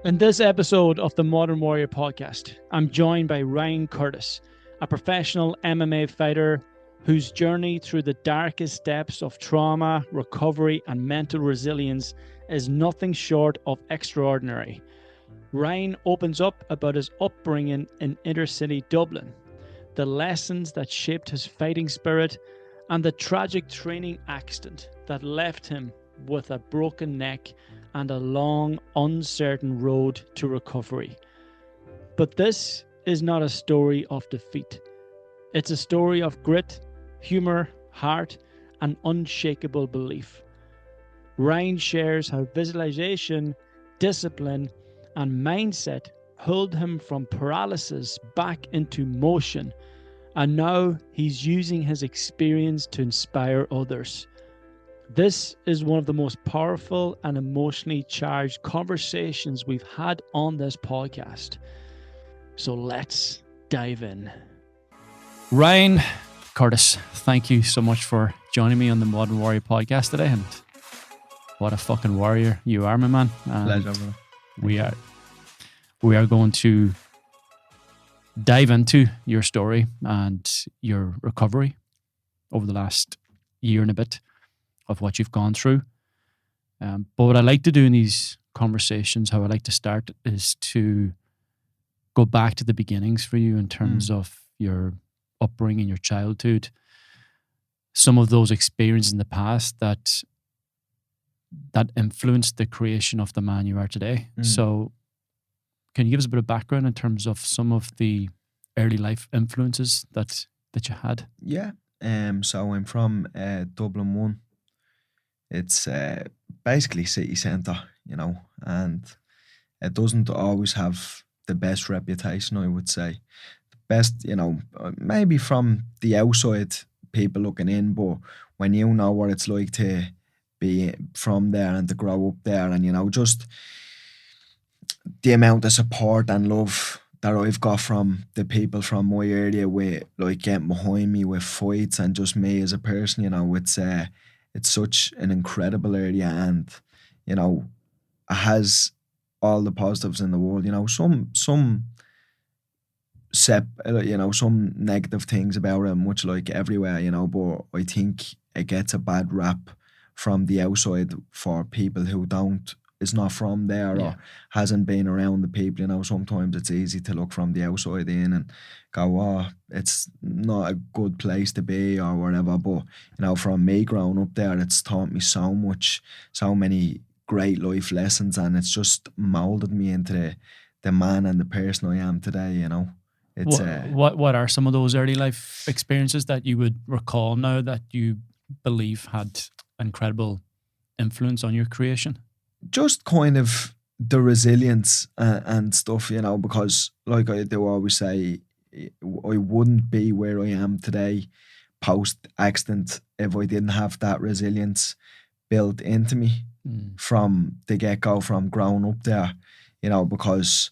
In this episode of the Modern Warrior podcast, I'm joined by Ryan Curtis, a professional MMA fighter whose journey through the darkest depths of trauma, recovery, and mental resilience is nothing short of extraordinary. Ryan opens up about his upbringing in inner-city Dublin, the lessons that shaped his fighting spirit, and the tragic training accident that left him with a broken neck and a long, uncertain road to recovery. But this is not a story of defeat. It's a story of grit, humour, heart, and unshakable belief. Ryan shares how visualisation, discipline, and mindset pulled him from paralysis back into motion, and now he's using his experience to inspire others. This is one of the most powerful and emotionally charged conversations we've had on this podcast. So let's dive in. Ryan Curtis, thank you so much for joining me on the Modern Warrior podcast today. And what a fucking warrior you are, my man. Pleasure, bro. We are going to dive into your story and your recovery over the last year and a bit of what you've gone through. But what I like to do in these conversations, how I like to start, is to go back to the beginnings for you in terms of your upbringing, your childhood, some of those experiences in the past that influenced the creation of the man you are today. So can you give us a bit of background in terms of some of the early life influences that you had? Yeah. So I'm from Dublin 1. It's basically city centre, and it doesn't always have the best reputation, I would say. The best, maybe from the outside, people looking in, but when you know what it's like to be from there and to grow up there, and, just the amount of support and love that I've got from the people from my area with, like, getting behind me with fights and just me as a person, it's such an incredible area, and it has all the positives in the world. Some negative things about it, much like everywhere. But I think it gets a bad rap from the outside for people who is not from there or hasn't been around the people. Sometimes it's easy to look from the outside in and go, oh, it's not a good place to be or whatever. But, from me growing up there, it's taught me so much, so many great life lessons, and it's just moulded me into the man and the person I am today, It's What are some of those early life experiences that you would recall now that you believe had incredible influence on your creation? Just kind of the resilience and stuff, because like I do always say, I wouldn't be where I am today post-accident if I didn't have that resilience built into me from the get-go, from growing up there, because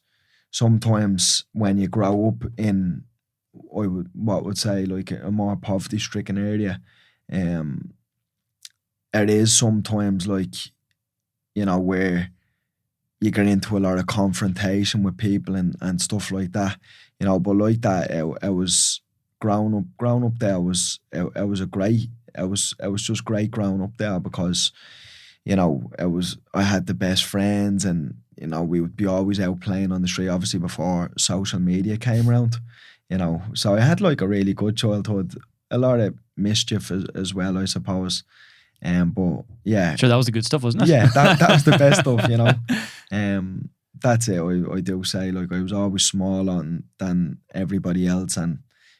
sometimes when you grow up in, what would say, like a more poverty-stricken area, it is sometimes like, where you get into a lot of confrontation with people and stuff like that, but like that, it was growing up there was just great growing up there, because, I had the best friends, and, we would be always out playing on the street, obviously before social media came around, so I had like a really good childhood, a lot of mischief as well, I suppose. But yeah, sure, that was the good stuff, wasn't it? Yeah, that was the best stuff, That's it. I do say, like, I was always smaller than everybody else and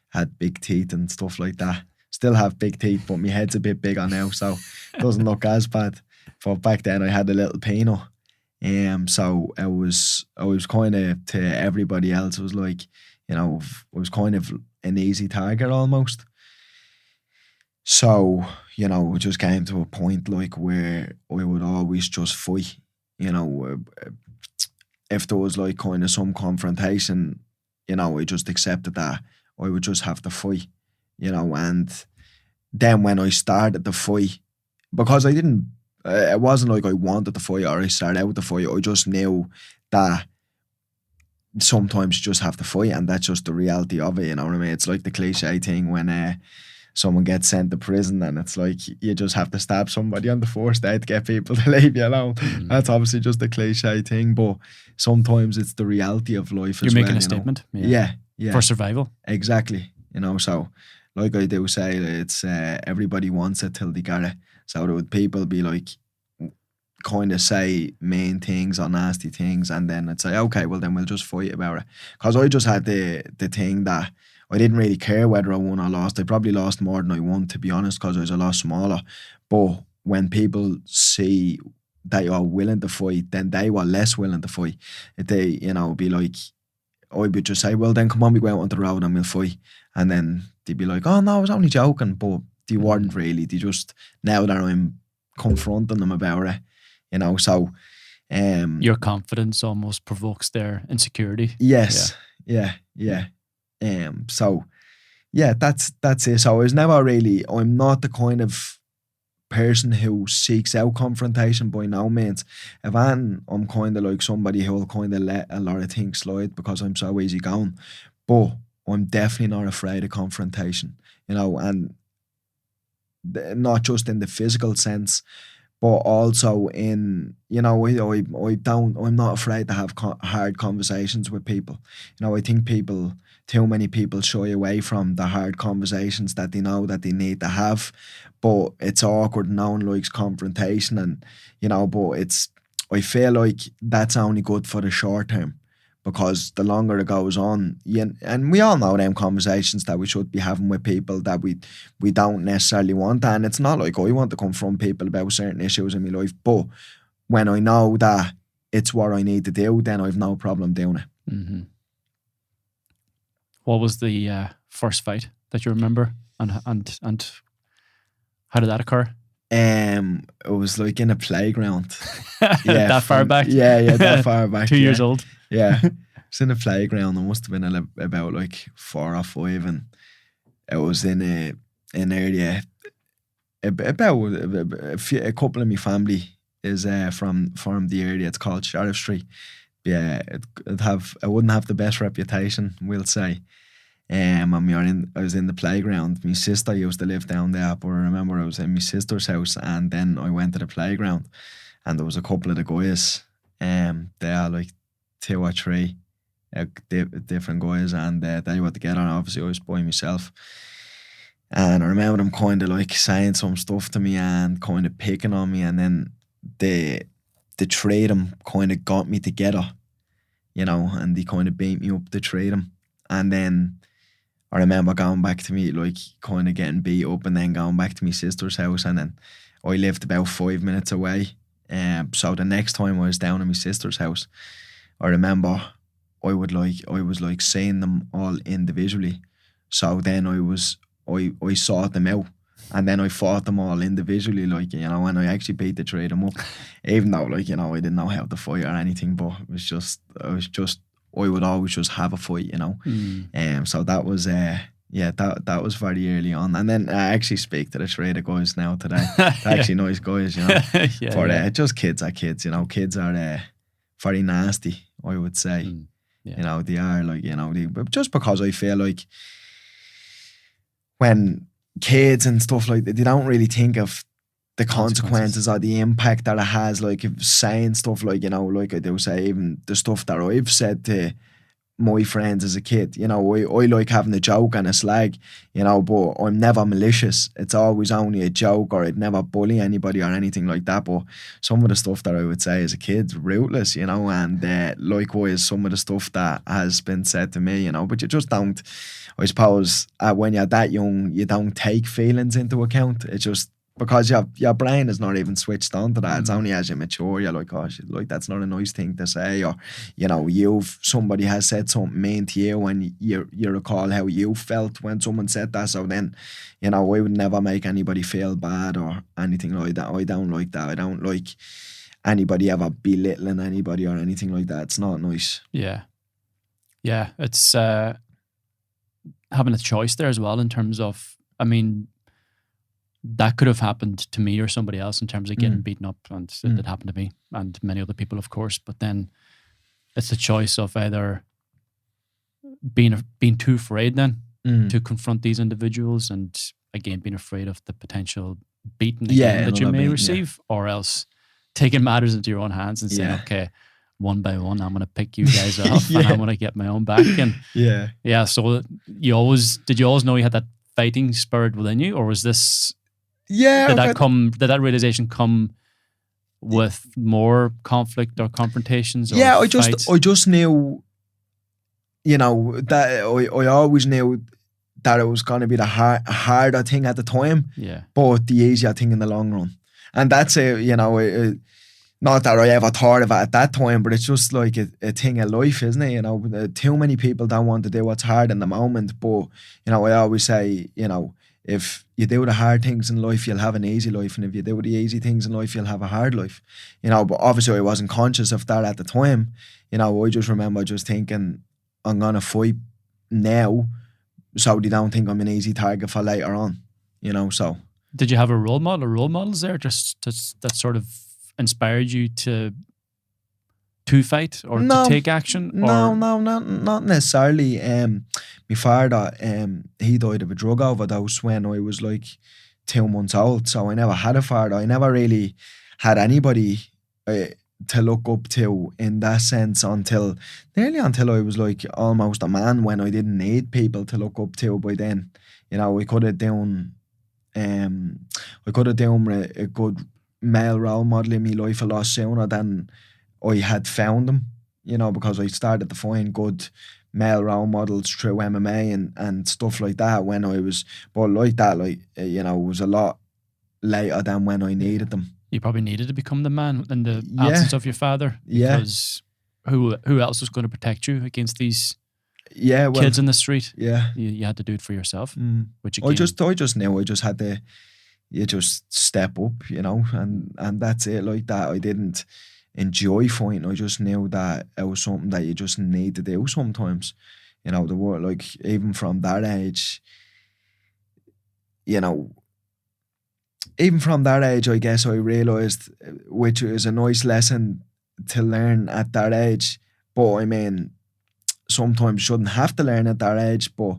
had big teeth and stuff like that. Still have big teeth, but my head's a bit bigger now, so it doesn't look as bad. But back then I had a little peanut. So I was kind of, to everybody else, it was like, I was kind of an easy target almost. So, it just came to a point like where I would always just fight, if there was like kind of some confrontation, I just accepted that I would just have to fight, and then when I started the fight, because I didn't, it wasn't like I wanted to fight or I started out to fight, I just knew that sometimes you just have to fight, and that's just the reality of it, you know what I mean? It's like the cliche thing when someone gets sent to prison and it's like you just have to stab somebody on the first day to get people to leave you alone. That's obviously just a cliche thing, but sometimes it's the reality of life as well. You're making a statement. Yeah. For survival. Exactly. You know, so like I do say, it's everybody wants it till they get it. So there would people be like, kind of say mean things or nasty things, and then I'd say, okay, well then we'll just fight about it. Because I just had the thing that I didn't really care whether I won or lost. I probably lost more than I won, to be honest, because I was a lot smaller. But when people see that you're willing to fight, then they were less willing to fight. If they, you know, be like, I would just say, well then come on, we go out on the road and we'll fight. And then they'd be like, oh no, I was only joking. But they weren't really. They just, now that I'm confronting them about it, you know, so your confidence almost provokes their insecurity. Yes. Yeah. So yeah, that's it. So I was never really, I'm not the kind of person who seeks out confrontation by no means. If I'm kind of like somebody who will kind of let a lot of things slide because I'm so easygoing. But I'm definitely not afraid of confrontation, you know, and not just in the physical sense, but also in, you know, I'm not afraid to have hard conversations with people. You know, I think too many people shy away from the hard conversations that they know that they need to have, but it's awkward. No one likes confrontation, and, you know, but I feel like that's only good for the short term, because the longer it goes on, and we all know them conversations that we should be having with people that we don't necessarily want. And it's not like I want to confront people about certain issues in my life, but when I know that it's what I need to do, then I've no problem doing it. Mm-hmm. What was the first fight that you remember, and how did that occur? It was like in a playground. That far back? Yeah, that far back. 2 years old. Yeah. It was in a playground. I must have been about like 4 or 5, and it was in an area about a couple of my family is from the area. It's called Sheriff Street. Yeah, it wouldn't have the best reputation, we'll say. I was in the playground. My sister used to live down there, but I remember I was in my sister's house, and then I went to the playground, and there was a couple of the guys, they are like 2 or 3 different guys, and they were together, and obviously I was by myself. And I remember them kind of like saying some stuff to me and kind of picking on me, and then the 3 of them kind of got me together, you know, and they kind of beat me up, the 3 of them. And then I remember going back to me, like kind of getting beat up, and then going back to my sister's house, and then I lived about 5 minutes away. So the next time I was down at my sister's house, I remember I was like seeing them all individually. So then I sought them out, and then I fought them all individually, like, you know, and I actually beat the 3 of them up, even though, like, you know, I didn't know how to fight or anything, but I would always just have a fight, you know. So that was that was very early on. And then I actually speak to the 3 of the guys now today. They're actually nice guys, you know. Just kids are kids, you know. Kids are very nasty, I would say. You know, they are, like, you know, but just because I feel like when kids and stuff like that, they don't really think of the consequences or the impact that it has, like, if saying stuff like, you know, like I do say, even the stuff that I've said to my friends as a kid, you know, I like having a joke and a slag, you know, but I'm never malicious. It's always only a joke, or I'd never bully anybody or anything like that. But some of the stuff that I would say as a kid, ruthless, you know, and likewise some of the stuff that has been said to me, you know, but you just don't, I suppose, when you're that young, you don't take feelings into account. It's just because your brain is not even switched on to that. It's only as you mature, you're like, oh shit, like, that's not a nice thing to say, or, you know, somebody has said something mean to you, and you recall how you felt when someone said that. So then, you know, I would never make anybody feel bad or anything like that. I don't like that. I don't like anybody ever belittling anybody or anything like that. It's not nice. Yeah, it's having a choice there as well, in terms of, I mean, that could have happened to me or somebody else in terms of getting beaten up, and it did happen to me and many other people, of course. But then it's a choice of either being too afraid then to confront these individuals, and again being afraid of the potential beating again that you may receive, or else taking matters into your own hands and saying, okay, one by one, I'm going to pick you guys off and I'm going to get my own back. And so did you always know you had that fighting spirit within you, or was this? Did that realization come with more conflict or confrontations? Or I just knew, that I always knew that it was going to be the harder thing at the time, but the easier thing in the long run. And that's not that I ever thought of it at that time, but it's just like a thing of life, isn't it? Too many people don't want to do what's hard in the moment, but, I always say, if you do the hard things in life, you'll have an easy life. And if you do the easy things in life, you'll have a hard life. But obviously I wasn't conscious of that at the time. I just remember just thinking, I'm going to fight now so they don't think I'm an easy target for later on, so. Did you have a role model or role models there just that sort of inspired you to fight or to take action? No, not necessarily. My father, he died of a drug overdose when I was like 2 months old, so I never had a father. I never really had anybody to look up to in that sense until I was like almost a man, when I didn't need people to look up to by then. I could have done a good male role model in my life a lot sooner than I had found them, because I started to find good male role models through MMA and stuff like that when I was, but like that, it was a lot later than when I needed them. You probably needed to become the man in the absence of your father, because who else was going to protect you against these kids in the street? Yeah, you had to do it for yourself. Which again, I just knew I just had to. You just step up, and that's it. Like that, I didn't enjoy fighting. I just knew that it was something that you just need to do sometimes. The world, like even from that age, I guess I realised, which is a nice lesson to learn at that age. But I mean, sometimes you shouldn't have to learn at that age, but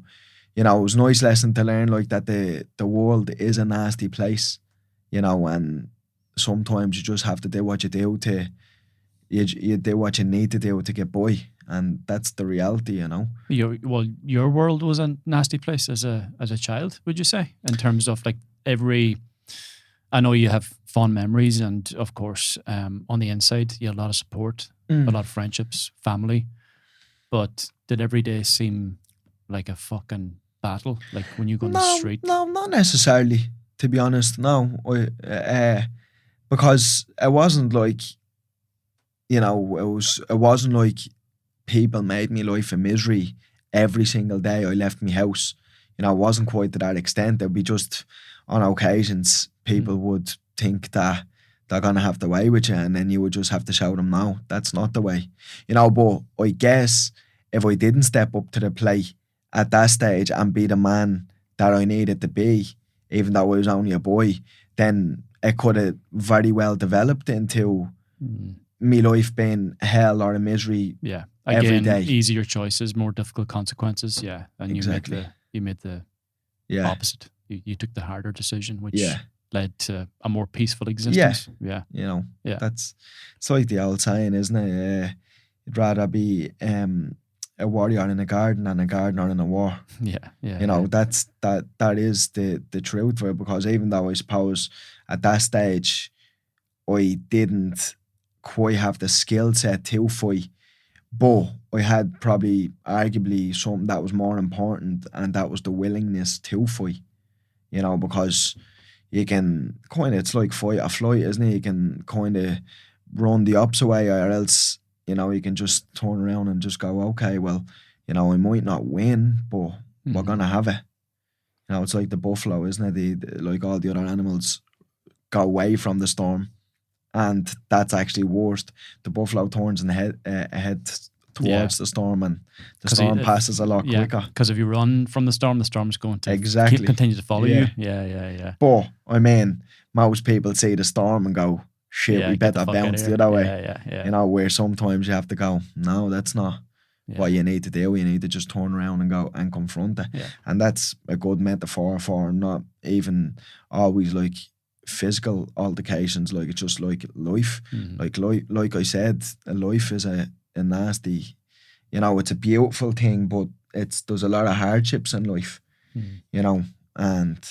it was a nice lesson to learn, like that the world is a nasty place, and sometimes you just have to do what you do you do what you need to do to get by, and that's the reality, Your world was a nasty place as a child, would you say? In terms of like I know you have fond memories, and of course, on the inside, you had a lot of support, a lot of friendships, family, but did every day seem like a fucking battle, like when you go on the street? No, not necessarily, to be honest. No, because it wasn't like, it wasn't like people made me life a misery every single day I left my house. It wasn't quite to that extent. It would be just on occasions people would think that they're gonna have the way with you, and then you would just have to show them, no, that's not the way. But I guess if I didn't step up to the plate at that stage and be the man that I needed to be, even though I was only a boy, then it could have very well developed into me life being hell or a misery. Again, every day. Easier choices, more difficult consequences. Yeah, and exactly. You made the opposite. You took the harder decision, which led to a more peaceful existence. That's, it's like the old saying, isn't it? You'd rather be a warrior in a garden than a gardener in a war. That is the truth for it, because even though I suppose at that stage I didn't quite have the skill set to fight, but I had probably arguably something that was more important, and that was the willingness to fight. Because you can kind of, it's like fight or flight, isn't it? You can kind of run the opposite way, or else you can just turn around and just go, okay, well, I might not win, but we're gonna have it. It's like the buffalo, isn't it? Like all the other animals go away from the storm, and that's actually worst. The buffalo turns and head towards the storm, and the storm passes a lot quicker. Because if you run from the storm's going to continue to follow you. Yeah. But I mean, most people see the storm and go, shit, Yeah, we get the better fuck out of bounce the here. other way. Yeah. You know, where sometimes you have to go, no, that's not Yeah. what you need to do. You need to just turn around and go and confront it. Yeah. And that's a good metaphor for not even always like physical altercations, like it's just like life. Like I said, life is a nasty, you know, it's a beautiful thing, but there's a lot of hardships in life, you know, and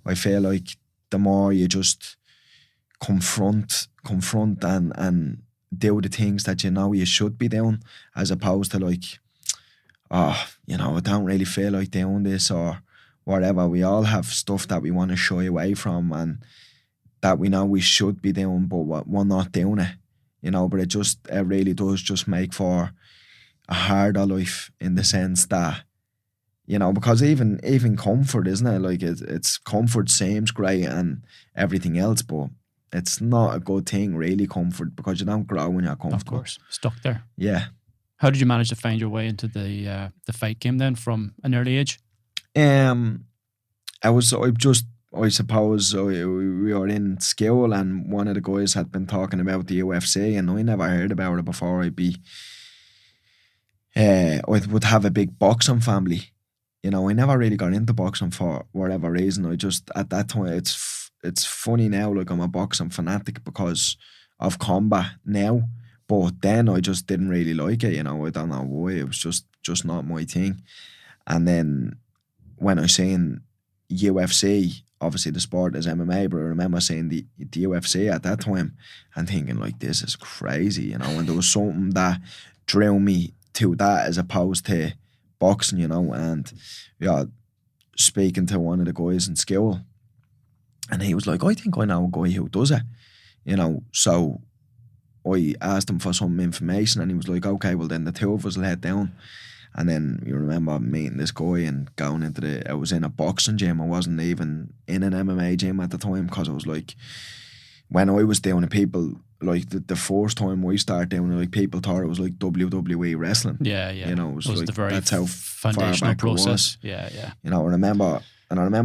I feel like the more you just confront and do the things that you know you should be doing, as opposed to like, oh, you know, I don't really feel like doing this or whatever. We all have stuff that we want to shy away from and that we know we should be doing, but we're not doing it, you know. But it really does just make for a harder life in the sense that, you know, because even comfort, isn't it? Like it's comfort seems great and everything else, but it's not a good thing, really, comfort, because you don't grow when you're comfortable. Of course, stuck there. Yeah. How did you manage to find your way into the fight game then from an early age? I suppose we were in school and one of the guys had been talking about the UFC and I never heard about it before. I would have a big boxing family. You know, I never really got into boxing for whatever reason. I just, at that time, it's funny now, like I'm a boxing fanatic because of combat now. But then I just didn't really like it, you know. I don't know why. It was just not my thing. And then when I seen UFC, obviously the sport is MMA, but I remember seeing the UFC at that time and thinking like, this is crazy, you know. And there was something that drew me to that as opposed to boxing, you know. And yeah, speaking to one of the guys in school, and he was like, I think I know a guy who does it, you know. So I asked him for some information and he was like, okay, well then the two of us will head down. And then you remember meeting this guy and going into I was in a boxing gym. I wasn't even in an MMA gym at the time because I was like, when I was doing it, people, like the first time we started doing it, like people thought it was like WWE wrestling. Yeah. You know, it was like, the very that's how foundational process. Yeah. You know, I remember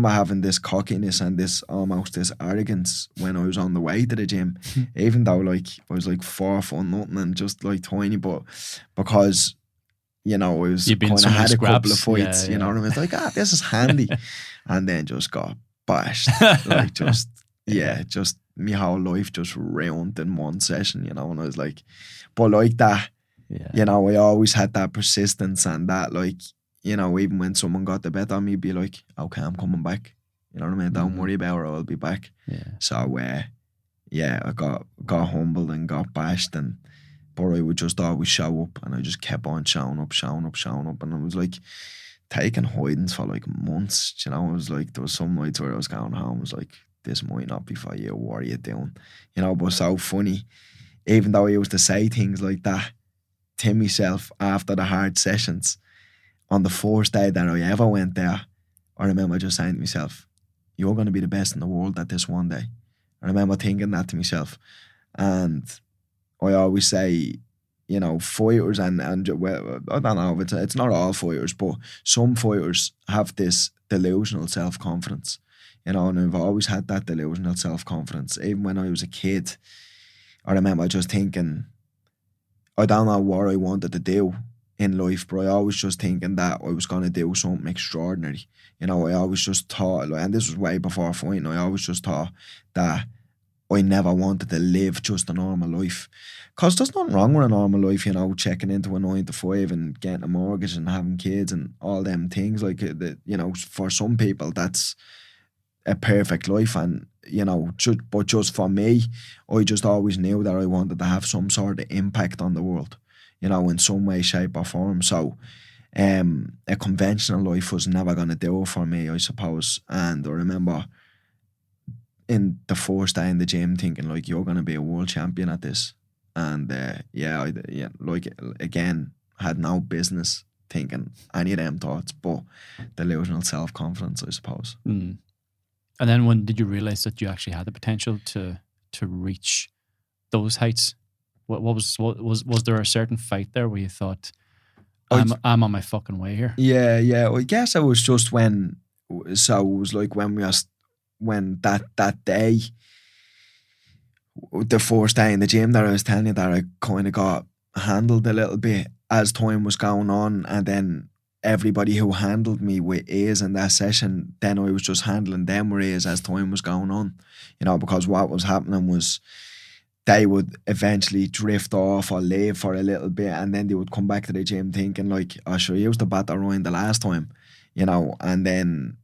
having this cockiness and almost this arrogance when I was on the way to the gym, even though like I was like 4 foot nothing and just like tiny, but because, you know, I was kind of had a couple of fights, you know what I mean? It's like, this is handy. And then just got bashed. Like just my whole life just ruined in one session, you know, and I was like, but like that, you know, I always had that persistence and that, like, you know, even when someone got the bet on me, be like, okay, I'm coming back. You know what I mean? Don't worry about it, I'll be back. Yeah. So, I got humbled and got bashed, but I would just always show up and I just kept on showing up. And it was like taking hidings for like months, you know. It was like, there was some nights where I was going home, I was like, this might not be for you, what are you doing? You know, but so funny, even though I used to say things like that to myself after the hard sessions, on the first day that I ever went there, I remember just saying to myself, you're going to be the best in the world at this one day. I remember thinking that to myself. And I always say, you know, fighters and well, I don't know, it's not all fighters, but some fighters have this delusional self-confidence, you know, and I've always had that delusional self-confidence. Even when I was a kid, I remember just thinking, I don't know what I wanted to do in life, but I always just thinking that I was going to do something extraordinary. You know, I always just thought, and this was way before fighting, I always just thought that I never wanted to live just a normal life. Because there's nothing wrong with a normal life, you know, checking into a 9 to 5 and getting a mortgage and having kids and all them things. Like, you know, for some people, that's a perfect life. And, you know, but just for me, I just always knew that I wanted to have some sort of impact on the world, you know, in some way, shape or form. So a conventional life was never going to do it for me, I suppose. And I remember in the first day in the gym thinking like, you're going to be a world champion at this. And like, again, had no business thinking any of them thoughts, but delusional self-confidence, I suppose. And then when did you realize that you actually had the potential to reach those heights? Was there a certain fight there where you thought, I'm on my fucking way here? Yeah. I guess it was just when that day the first day in the gym that I was telling you that I kind of got handled a little bit as time was going on, and then everybody who handled me with ease in that session, then I was just handling them with ease as time was going on, because what was happening was they would eventually drift off or leave for a little bit, and then they would come back to the gym thinking like, oh sure, you used to bat around the last time, and then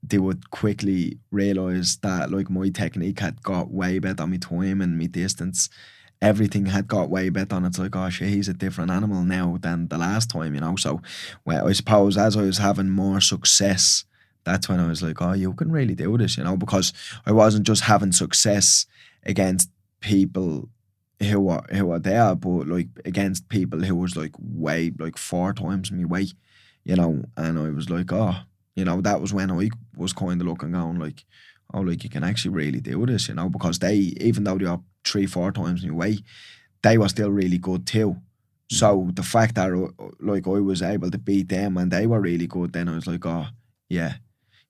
they would quickly realise that like my technique had got way better, my time and my distance, everything had got way better, and it's like, oh shit, he's a different animal now than the last time, So well, I suppose as I was having more success, that's when I was like, oh, you can really do this, because I wasn't just having success against people who were there, but like against people who was like way like 4 times me weight, and I was like, oh, that was when I was kind of looking going like, oh, like you can actually really do this, because they, even though they are 3-4 times me weight, they were still really good too. So the fact that like I was able to beat them and they were really good, then I was like, oh yeah,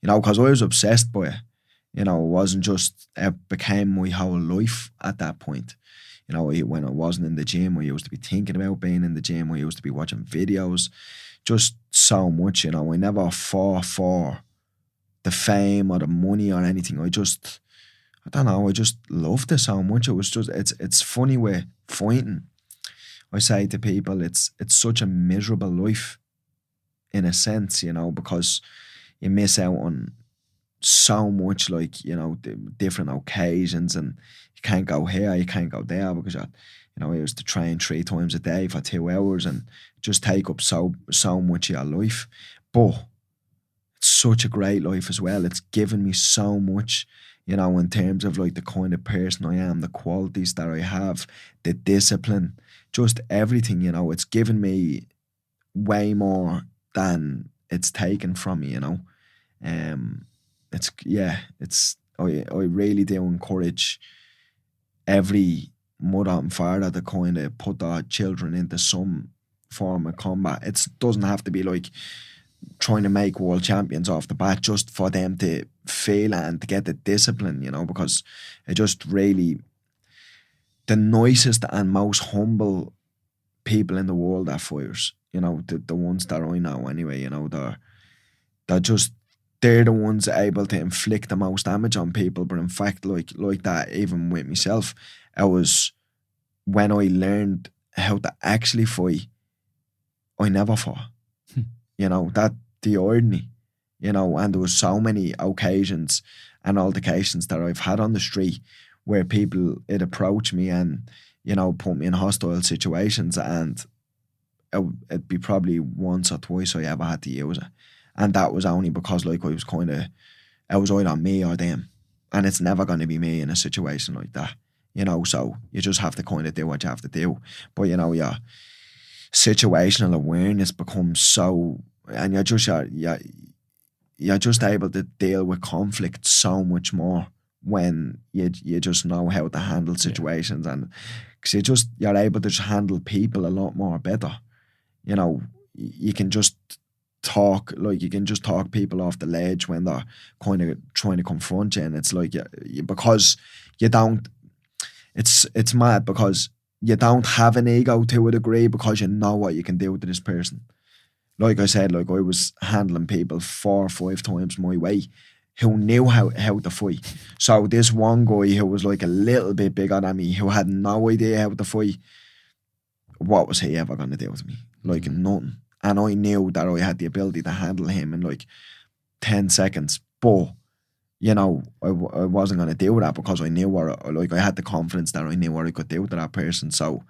because I was obsessed by it. It wasn't just, it became my whole life at that point. When I wasn't in the gym, I used to be thinking about being in the gym. I used to be watching videos, just so much, I never fought for the fame or the money or anything. I don't know, I just loved it so much. It was just, it's funny with fighting. I say to people, it's such a miserable life in a sense, because you miss out on so much, like, different occasions, and you can't go here, you can't go there, because I used to train 3 times a day for 2 hours and just take up so much of your life. But it's such a great life as well. It's given me so much, in terms of like the kind of person I am, the qualities that I have, the discipline, just everything, it's given me way more than it's taken from me, I really do encourage every mother and father to kind of put their children into some form of combat. It doesn't have to be like trying to make world champions off the bat, just for them to feel and to get the discipline, because it just really, the nicest and most humble people in the world are fighters, the ones that I know anyway, they're the ones able to inflict the most damage on people. But in fact, like that, even with myself, it was when I learned how to actually fight, I never fought. That the irony, and there was so many occasions and altercations that I've had on the street where people would approach me and, put me in hostile situations, and it'd be probably once or twice I ever had to use it. And that was only because like it was either me or them. And it's never going to be me in a situation like that, so you just have to kind of do what you have to do. But, your situational awareness becomes so, and you're just able to deal with conflict so much more when you just know how to handle situations, and because you're able to just handle people a lot more better. You can just talk people off the ledge when they're kind of trying to confront you, and it's like because you don't, it's mad because you don't have an ego to a degree, because you know what you can do to this person. Like I said, like I was handling people 4 or 5 times my weight who knew how to fight. So this one guy who was like a little bit bigger than me, who had no idea how to fight, what was he ever going to do to me? Like nothing. And I knew that I had the ability to handle him in like 10 seconds. But, I wasn't going to do that because I knew I had the confidence that I knew what I could do to that person. So,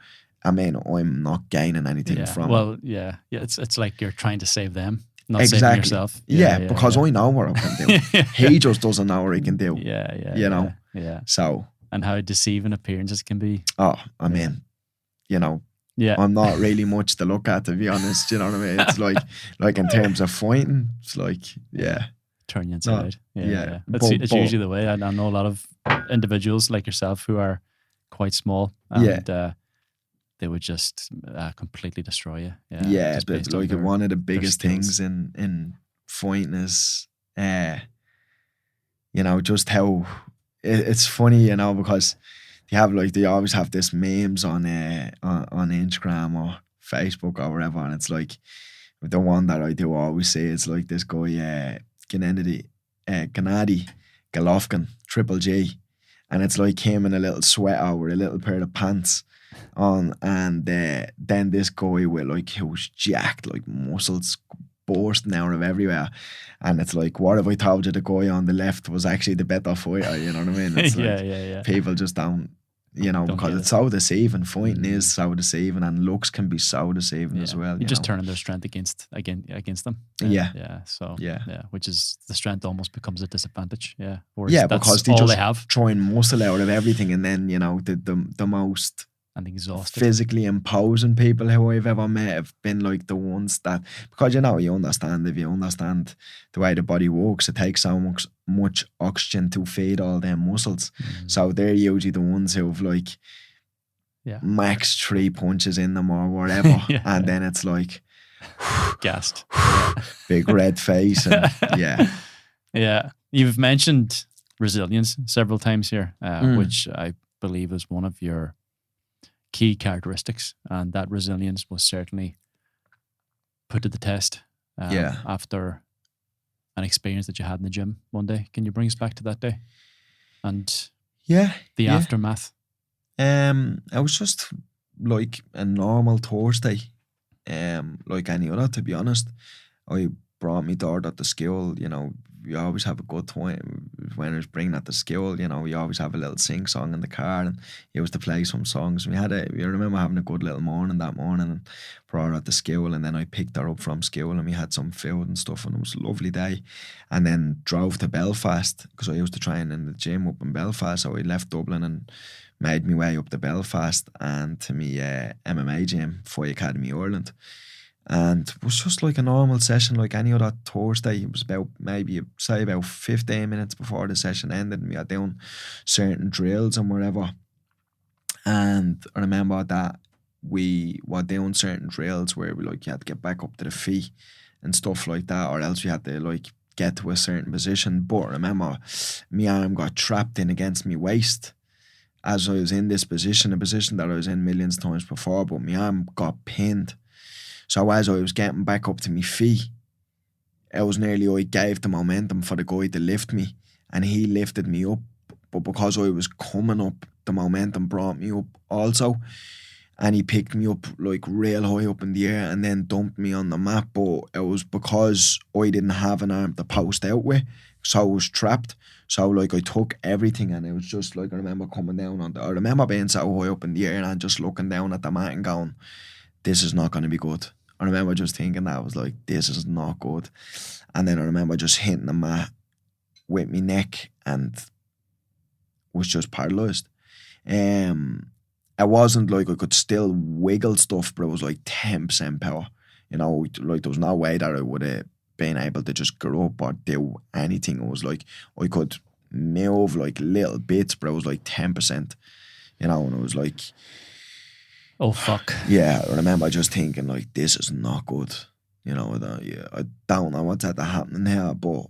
I mean, I'm not gaining anything from it. Well, yeah. It's like you're trying to save them, not saving yourself. Because I know what I can do. He just doesn't know what he can do. Yeah. So. And how deceiving appearances can be. Oh, I mean, I'm not really much to look at, to be honest. You know what I mean? It's like in terms of fighting, it's like, turn you inside. It's usually the way. I know a lot of individuals like yourself who are quite small, and they would just completely destroy you. But like one of the biggest things in fighting is, just how it's funny, because they always have this memes on Instagram or Facebook or whatever, and it's like the one that I do always say, it's like this guy Gennady Golovkin, Triple G, and it's like him in a little sweater with a little pair of pants on, and then this guy with like, he was jacked, like muscles bursting out of everywhere, and it's like, what if I told you the guy on the left was actually the better fighter? You know what I mean? It's like, yeah. people just don't, because it's so deceiving. Fighting is so deceiving, and looks can be so deceiving as well. You're just turning their strength against them. So which is, the strength almost becomes a disadvantage. Yeah, because they just have. throwing muscle out of everything, and then the most and exhausted, physically imposing people who I've ever met have been like the ones that, because you understand, if you understand the way the body works, it takes so much oxygen to feed all them muscles. So they're usually the ones who've like max 3 punches in them or whatever, and then it's like gassed, big red face, and You've mentioned resilience several times here, which I believe is one of your key characteristics, and that resilience was certainly put to the test after an experience that you had in the gym one day. Can you bring us back to that day and the aftermath? It was just like a normal Thursday, like any other, to be honest. I brought my daughter to school. You always have a good time when I was bringing her to school. You always have a little sing song in the car, and used to play some songs. I remember having a good little morning that morning, and brought her to school, and then I picked her up from school, and we had some food and stuff, and it was a lovely day. And then drove to Belfast, because I used to train in the gym up in Belfast. So I left Dublin and made my way up to Belfast and to my MMA gym, Fight Academy Ireland. And it was just like a normal session, like any other Thursday. It was about 15 minutes before the session ended, and we had doing certain drills and whatever. And I remember that we were doing certain drills where you had to get back up to the feet and stuff like that, or else we had to get to a certain position. But I remember my arm got trapped in against my waist as I was in this position, a position that I was in millions of times before, but my arm got pinned. So as I was getting back up to my feet, it was nearly I gave the momentum for the guy to lift me, and he lifted me up. But because I was coming up, the momentum brought me up also, and he picked me up like real high up in the air and then dumped me on the mat. But it was because I didn't have an arm to post out with, so I was trapped. So I took everything, and it was just I remember coming down I remember being so high up in the air and just looking down at the mat and going, this is not going to be good. I remember just thinking that. I was like, this is not good. And then I remember just hitting the mat with my neck and was just paralysed. It wasn't like I could still wiggle stuff, but it was like 10% power. There was no way that I would have been able to just get up or do anything. It was like I could move like little bits, but it was like 10%. And it was like, oh fuck. Yeah, I remember just thinking this is not good. I don't know what's happening here, but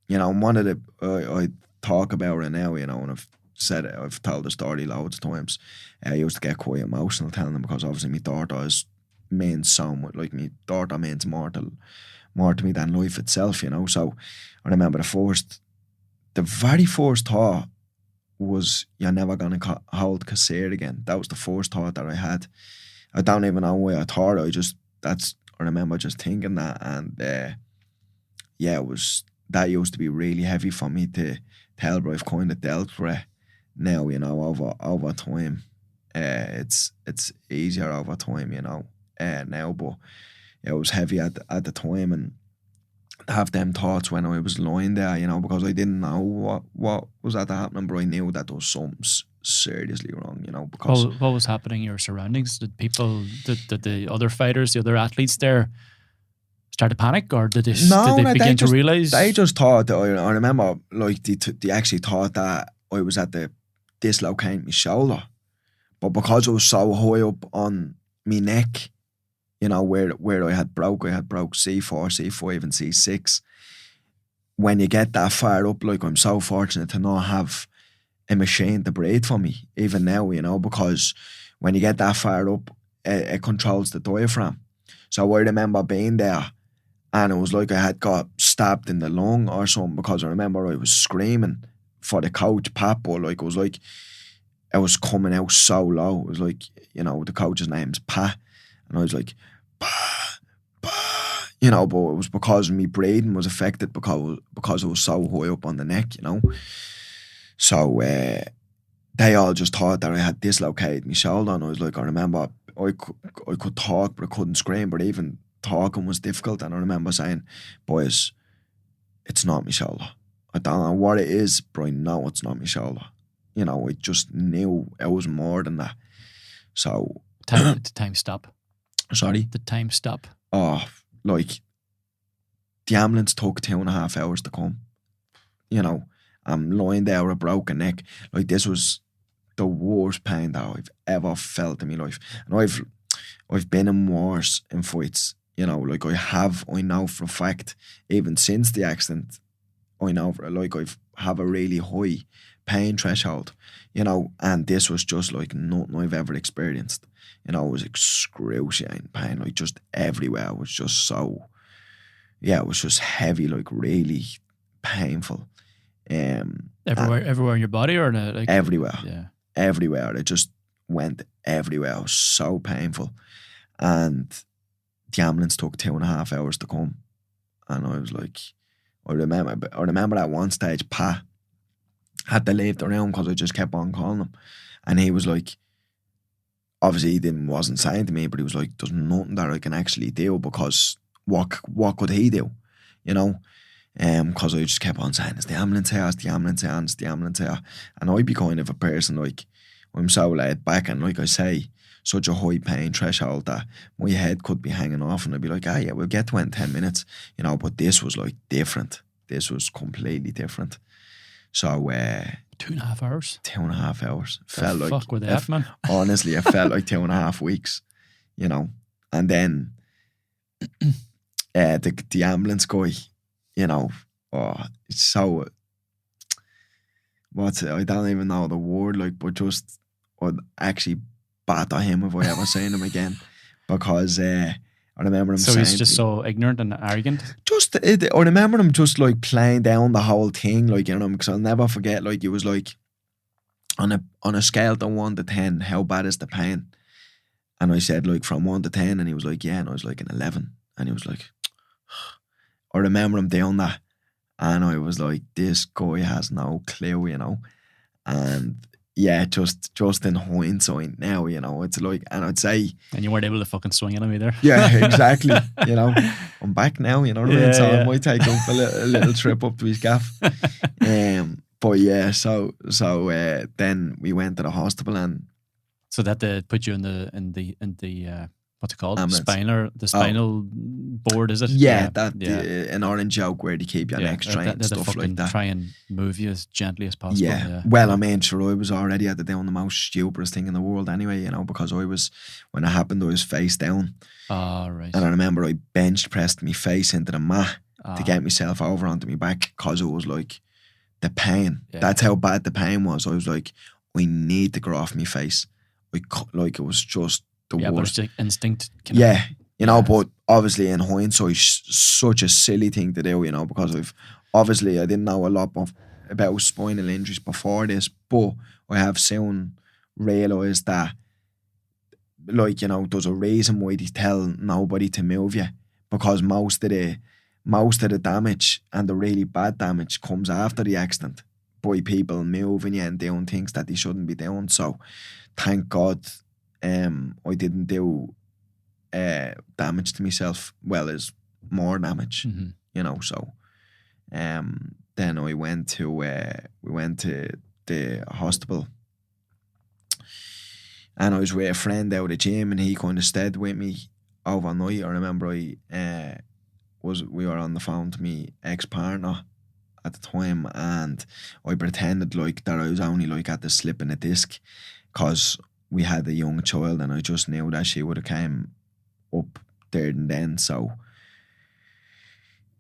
one of the I talk about it now. And I've told the story loads of times. I used to get quite emotional telling them, because obviously my daughter means so much. Like, my daughter means more to me than life itself. So I remember the very first thought was, you're never going to hold Kasir again. That was the first thought that I had. I don't even know why I thought it. I remember just thinking that, and that used to be really heavy for me to tell, but I've kind of dealt with it now, over time. It's easier over time, now, but it was heavy at the time, and have them thoughts when I was lying there, because I didn't know what was happening, but I knew that there was something seriously wrong, because... What was happening in your surroundings? Did the other fighters, the other athletes there start to panic, or did they begin to realise? They just thought that, I remember, they actually thought that I was at the dislocating my shoulder, but because I was so high up on my neck, where I had broke C4, C5 and C6. When you get that far up, I'm so fortunate to not have a machine to breathe for me, even now, you know, because when you get that far up, it controls the diaphragm. So I remember being there, and it was like I had got stabbed in the lung or something, because I remember I was screaming for the coach, Pat, but like it was coming out so low. It was like, you know, the coach's name's Pat, and I was like, Pa, Pa, you know, but it was because my breathing was affected because it was so high up on the neck, you know. So they all just thought that I had dislocated my shoulder, and I was like, I remember I could talk, but I couldn't scream, but even talking was difficult. And I remember saying, boys, it's not my shoulder. I don't know what it is, but I know it's not my shoulder. You know, I just knew it was more than that. So the time stop. Sorry? The time stop. Oh, like, the ambulance took 2.5 hours to come. You know, I'm lying there with a broken neck. Like, this was the worst pain that I've ever felt in my life. And I've been in wars, in fights. You know, like, I know for a fact, even since the accident, I know, like, have a really high pain threshold, you know, and this was just like nothing I've ever experienced. You know, it was excruciating pain, like, just everywhere. It was just so, yeah, it was just heavy, like, really painful. Everywhere in your body, or no, like, everywhere. Yeah, everywhere. It just went everywhere. It was so painful. And the ambulance took 2.5 hours to come. And I was like, I remember at one stage, Pat had to leave the room because I just kept on calling him. And he was like, obviously he wasn't saying to me, but he was like, there's nothing that I can actually do, because what could he do? You know? Because I just kept on saying, is the ambulance here? Is the ambulance here? Is the ambulance here? And I'd be kind of a person, like, I'm so laid back, and like I say, such a high pain threshold that my head could be hanging off, and I'd be like, yeah, we'll get to it in 10 minutes, you know. But this was like different. This was completely different. So 2.5 hours. 2.5 hours. Felt like, fuck with that, man. Honestly, it felt like 2.5 weeks, you know. And then the ambulance guy, you know, it's so, I don't even know the word, like, but just, I'd actually batter him if I ever seen him again, because I remember him saying, so he's just so ignorant and arrogant. I remember him just like playing down the whole thing, like, you know, because I'll never forget, like, it was like on a scale of 1 to 10, how bad is the pain? And I said, like, from 1 to 10, and he was like, yeah, and I was like, an 11, and he was like, I remember him doing that, and I was like, this guy has no clue, you know. And yeah, just in hindsight now, you know, it's like, and I'd say, and you weren't able to fucking swing at him either. Yeah, exactly. You know, I'm back now, you know what I mean? So Yeah. I might take up a little trip up to his gaff. But yeah, so then we went to the hospital, and so that they put you in the what's it called? Ambulance. Spinal board, is it? Yeah, an orange yoke where they keep your neck straight and stuff like that. Try and move you as gently as possible. Yeah. Well, I mean, sure, I was already at doing the most stupidest thing in the world anyway, you know, because when it happened, I was face down. Oh, right. And I remember I bench pressed my face into the mat to get myself over onto my back, because it was like the pain. Yeah. That's how bad the pain was. I was like, I need to get off my face. Like, it was just the worst. But it's like instinct. You know, but obviously in hindsight, such a silly thing to do, you know, because I didn't know a lot about spinal injuries before this, but I have soon realised that, like, you know, there's a reason why they tell nobody to move you, because most of the damage, and the really bad damage, comes after the accident by people moving you and doing things that they shouldn't be doing. So thank God I didn't do damage to myself. Well, as more damage, you know. So then we went to the hospital, and I was with a friend out of the gym, and he kind of stayed with me overnight. I remember we were on the phone to me ex-partner at the time, and I pretended like that I was only like at the slip in a disc, because we had a young child, and I just knew that she would have came up there and then. So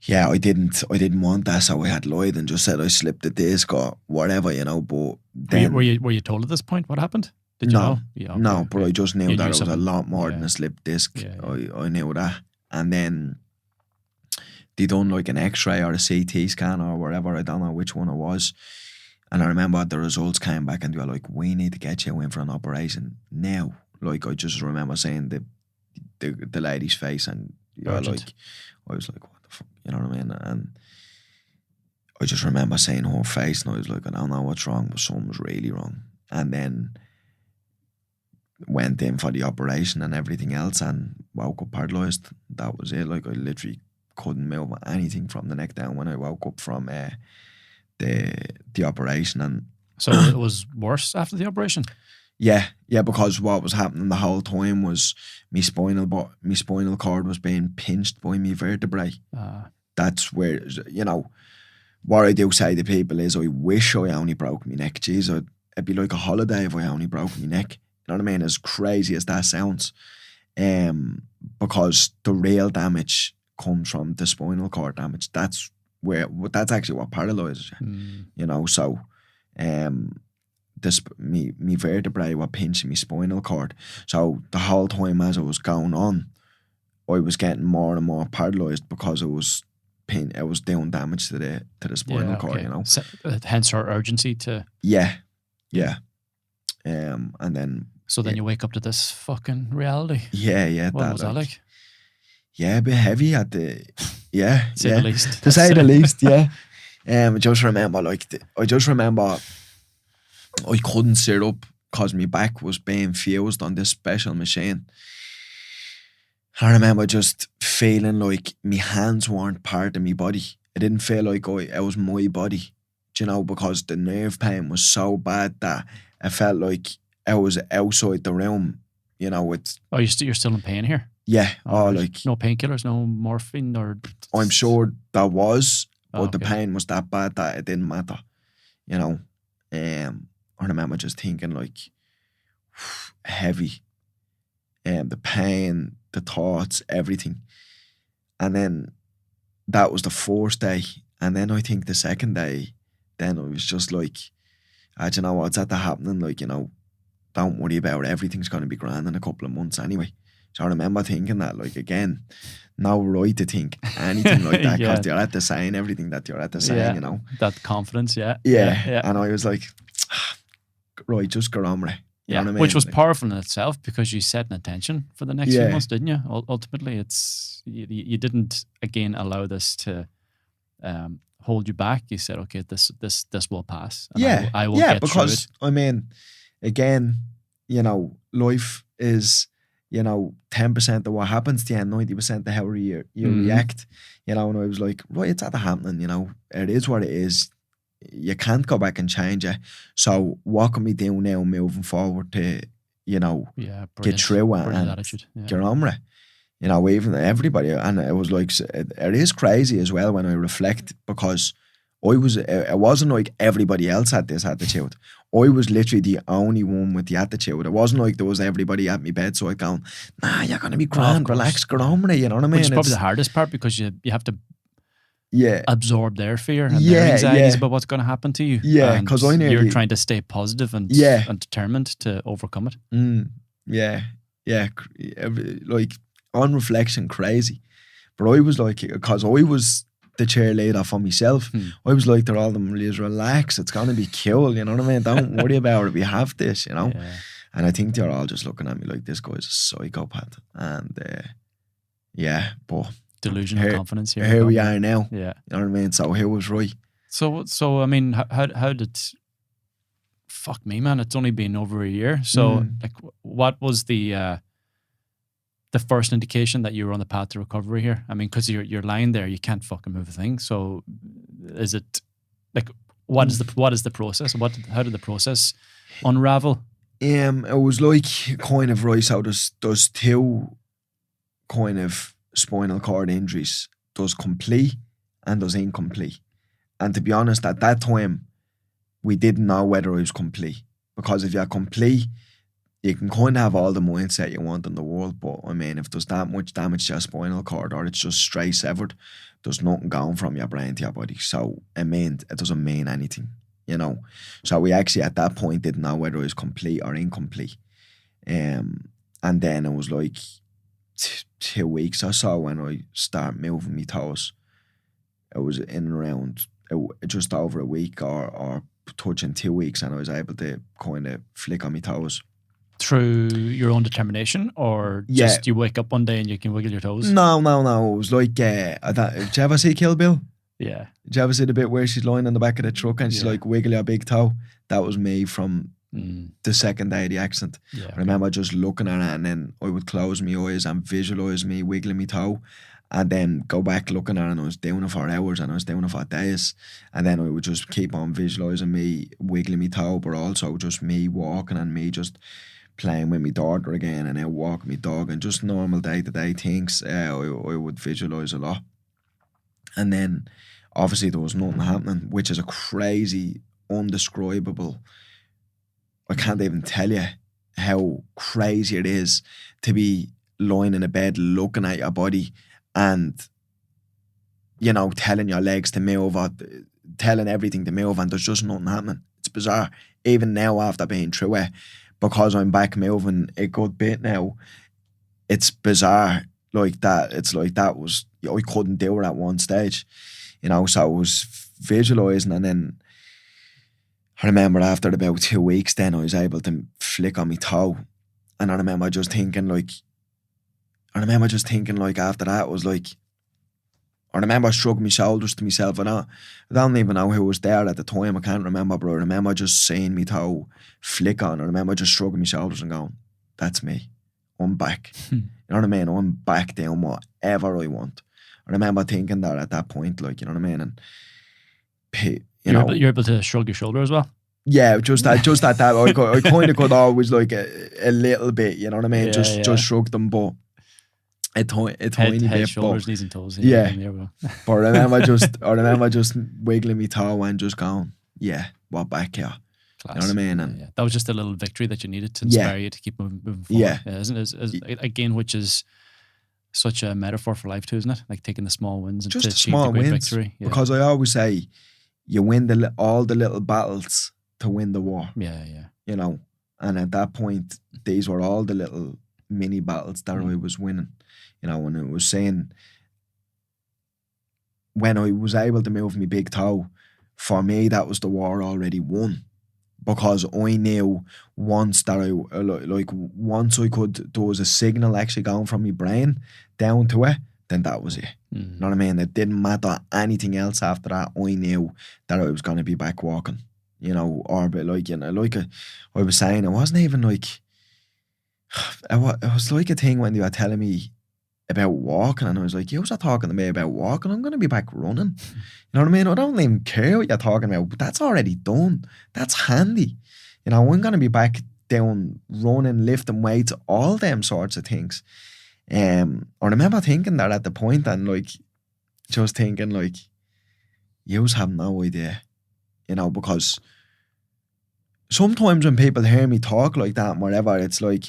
yeah, I didn't want that, so I had lied and just said I slipped the disc or whatever, you know. But then Were you told at this point what happened? Did you no, know? Yeah, okay, no, but okay. I just knew You that knew it was a something. lot more Yeah. than a slipped disc. Yeah, yeah. I knew that, and then they done like an X-ray or a CT scan or whatever. I don't know which one it was. And I remember the results came back and they were like, "We need to get you in for an operation now." Like, I just remember saying the lady's face, and you're Urgent. like, I was like, "What the fuck?" You know what I mean? And I just remember saying her face, and I was like, "I don't know what's wrong, but something's really wrong." And then went in for the operation and everything else, and woke up paralyzed. That was it. Like, I literally couldn't move anything from the neck down when I woke up from the operation. And So it was worse after the operation? yeah, because what was happening the whole time was my spinal cord was being pinched by my vertebrae. That's where, you know, what I do say to people is, I wish I only broke my neck. Jeez, it'd be like a holiday if I only broke my neck. You know what I mean? As crazy as that sounds. Because the real damage comes from the spinal cord damage. That's actually what paralyzes you. You know, so me vertebrae were pinching my spinal cord. So the whole time as it was going on, I was getting more and more paralyzed because it was doing damage to the spinal cord, you know. So, hence our urgency to... Yeah. And then... So then you wake up to this fucking reality. Yeah. What was that like? Yeah, a bit heavy at the... Yeah. To say the least. To say the least, yeah. I just remember, I couldn't sit up because my back was being fused on this special machine. I remember just feeling like my hands weren't part of my body. It didn't feel like it was my body, you know, because the nerve pain was so bad that it felt like I was outside the room, you know. You're still in pain here? Yeah. Right. Like, no painkillers, no morphine, or... I'm sure there was, but the pain was that bad that it didn't matter, you know. I remember just thinking, like, heavy. The pain, the thoughts, everything. And then that was the first day. And then I think the second day, then I was just like, I don't know what's that happening. Like, you know, don't worry about it. Everything's going to be grand in a couple of months anyway. So I remember thinking that, like, again, no right to think anything like that because you're at the saying everything that you're at the saying, you know. That confidence, yeah. And I was like, right, just go on with it. You know what I mean? Which was powerful in itself because you set an intention for the next few months, didn't you? Ultimately, it's you didn't again allow this to hold you back. You said, okay, this will pass. And I will get because through it. I mean, again, you know, life is, you know, 10% of what happens to you and 90% of how you react. You know, and I was like, right, it's at the happening. You know, it is what it is. You can't go back and change it. So what can we do now moving forward to, you know, get through it and get on with it? You know, even everybody. And it was like, it is crazy as well when I reflect because it wasn't like everybody else had this attitude. I was literally the only one with the attitude. It wasn't like there was everybody at my bedside going, nah, you're going to be grand, relax, get on with it. You know what I mean? Which is probably the hardest part because you have to absorb their fear and their anxieties about what's going to happen to you. Yeah, because you're trying to stay positive and determined to overcome it. Like on reflection, crazy. But I was like, because I was the cheerleader for myself, I was like, they're all them, relax, it's going to be cool, you know what I mean? Don't worry about it, we have this, you know? Yeah. And I think they're all just looking at me like, this guy's a psychopath. And but delusional confidence here. Here we are now. Yeah. You know what I mean? So here was right. So I mean, how did... Fuck me, man. It's only been over a year. So, like, what was the first indication that you were on the path to recovery here? I mean, because you're lying there, you can't fucking move a thing. So, is it like what is the process? How did the process unravel? It was like kind of right. So there's two kind of spinal cord injuries. There's complete and there's incomplete. And to be honest, at that time, we didn't know whether it was complete. Because if you're complete, you can kind of have all the mindset you want in the world, but I mean, if there's that much damage to your spinal cord or it's just straight severed, there's nothing going from your brain to your body. So it doesn't mean anything, you know. So we actually at that point didn't know whether it was complete or incomplete. And then it was like 2 weeks or so when I start moving my toes. It was in and around just over a week or touching 2 weeks, and I was able to kind of flick on my toes. Through your own determination, or just you wake up one day and you can wiggle your toes? No. It was like, did you ever see Kill Bill? Yeah. Did you ever see the bit where she's lying on the back of the truck and she's like, wiggle your big toe? That was me from the second day of the accident. Yeah, I remember just looking at it, and then I would close my eyes and visualise me wiggling my toe, and then go back looking at it, and I was doing it for hours and I was doing it for days, and then I would just keep on visualising me wiggling my toe, but also just me walking and me just playing with my daughter again and out walking my dog and just normal day-to-day things. I would visualise a lot. And then obviously there was nothing happening, which is a crazy, undescribable, I can't even tell you how crazy it is to be lying in a bed looking at your body and, you know, telling your legs to move or telling everything to move, and there's just nothing happening. It's bizarre. Even now after being through it, because I'm back moving a good bit now, it's bizarre like that. It's like that was, I couldn't do it at one stage, you know, so I was visualising, and then I remember after about 2 weeks then I was able to flick on my toe, and I remember just thinking like after that was like, I remember shrugging my shoulders to myself. I don't even know who was there at the time. I can't remember, but I remember just seeing my toe flick on. I remember just shrugging my shoulders and going, that's me. I'm back. You know what I mean? I'm back doing whatever I want. I remember thinking that at that point, like, you know what I mean? And, you're able to shrug your shoulder as well? Yeah, just that I kind of could always like a little bit, you know what I mean? Just shrug them, but a tiny bit, shoulders, knees and toes. Yeah. But I remember just wiggling my toe and just going, yeah, we're back here. Class. You know what I mean? And that was just a little victory that you needed to inspire you to keep moving forward. Isn't it? Again, which is such a metaphor for life too, isn't it? Like taking the small wins and just to achieve small the great wins. Victory. Yeah. Because I always say, you win all the little battles to win the war. Yeah. You know, and at that point, these were all the little mini battles that I was winning. You know, when it was saying, when I was able to move my big toe, for me, that was the war already won. Because I knew once that once I could, there was a signal actually going from my brain down to it, then that was it. You know what I mean? It didn't matter anything else after that. I knew that I was going to be back walking, you know, or but like, you know, like I was saying, it wasn't even like, it was like a thing when they were telling me about walking, and I was like, you was talking to me about walking, I'm going to be back running. You know what I mean? I don't even care what you're talking about, but that's already done. That's handy. You know, I'm going to be back down running, lifting weights, all them sorts of things. I remember thinking that at the point, and like, just thinking like, you have no idea, you know, because sometimes when people hear me talk like that and whatever, it's like,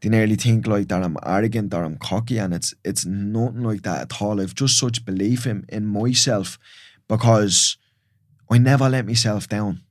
they nearly think like that I'm arrogant or I'm cocky, and it's nothing like that at all. I've just such belief in myself, because I never let myself down.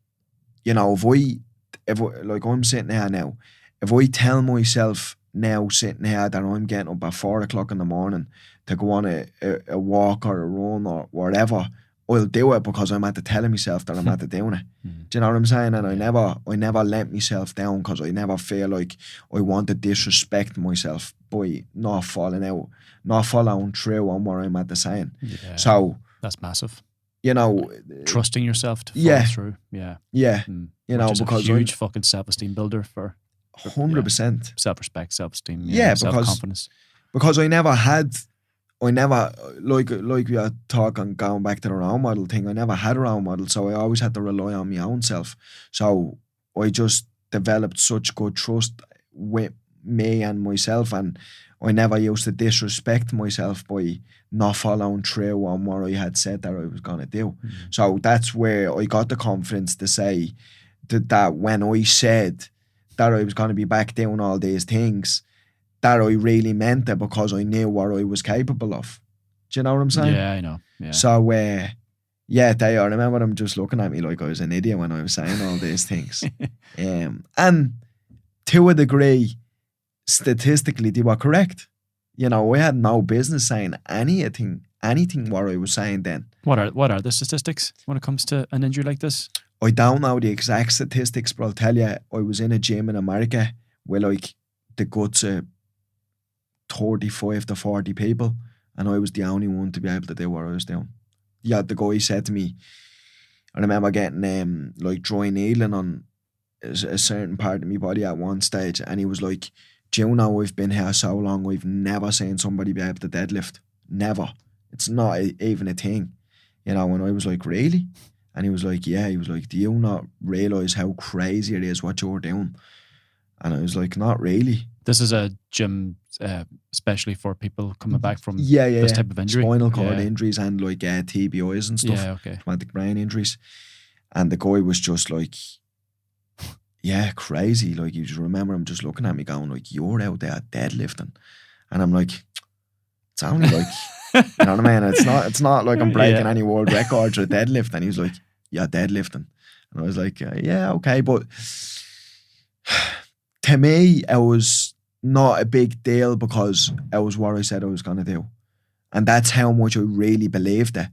You know, if like I'm sitting here now, if I tell myself now sitting here that I'm getting up at 4 o'clock in the morning to go on a walk or a run or whatever, I'll do it because I'm at the telling myself that I'm at the doing it. Do you know what I'm saying? And I never let myself down, because I never feel like I want to disrespect myself by not following through on what I'm at the saying. Yeah, so that's massive. You know, trusting yourself to follow through. Yeah. You know, which is because a huge fucking self-esteem builder for 100%. Self-respect, self-esteem, self-confidence. Because I never, like we are talking, going back to the role model thing, I never had a role model, so I always had to rely on my own self. So I just developed such good trust with me and myself, and I never used to disrespect myself by not following through on what I had said that I was going to do. So that's where I got the confidence to say that when I said that I was going to be back doing all these things, that I really meant it because I knew what I was capable of. Do you know what I'm saying? Yeah, I know. Yeah. So, yeah, I remember them just looking at me like I was an idiot when I was saying all these things. And to a degree, statistically, they were correct. You know, I had no business saying anything what I was saying then. What are the statistics when it comes to an injury like this? I don't know the exact statistics, but I'll tell you, I was in a gym in America with like the guts of 35 to 40 people, and I was the only one to be able to do what I was doing. Yeah, the guy said to me, I remember getting like dry needling on a certain part of my body at one stage, and he was like, do you know, I've been here so long, I've never seen somebody be able to deadlift. Never. It's not even a thing. You know, and I was like, really? And he was like, yeah. He was like, do you not realise how crazy it is what you're doing? And I was like, not really. This is a gym especially for people coming back from this type of injury. Spinal cord injuries and like TBIs and stuff. Yeah, okay. Traumatic brain injuries. And the guy was just like, yeah, crazy. Like, you just remember him just looking at me going like, you're out there deadlifting. And I'm like, it's only like, you know what I mean? It's not like I'm breaking any world records or deadlift. And he was like, yeah, deadlifting. And I was like, yeah, okay. But to me, it was not a big deal because it was what I said I was going to do. And that's how much I really believed it.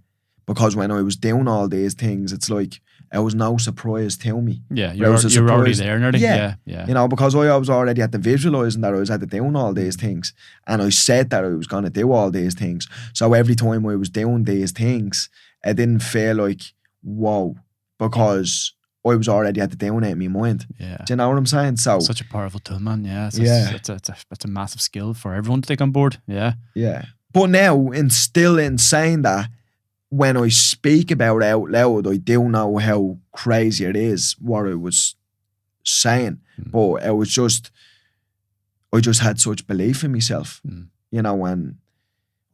Because when I was doing all these things, it's like, it was no surprise to me. Yeah, you're already there nearly. Yeah. You know, because I was already at the visualising that I was at the doing all these things. And I said that I was going to do all these things. So every time I was doing these things, it didn't feel like, whoa, because I was already at the doing it in my mind. Yeah. Do you know what I'm saying? So such a powerful tool, man. Yeah. It's a massive skill for everyone to take on board. Yeah. Yeah. But now, in saying that, when I speak about it out loud, I do know how crazy it is what I was saying. But it was just, I just had such belief in myself, you know, and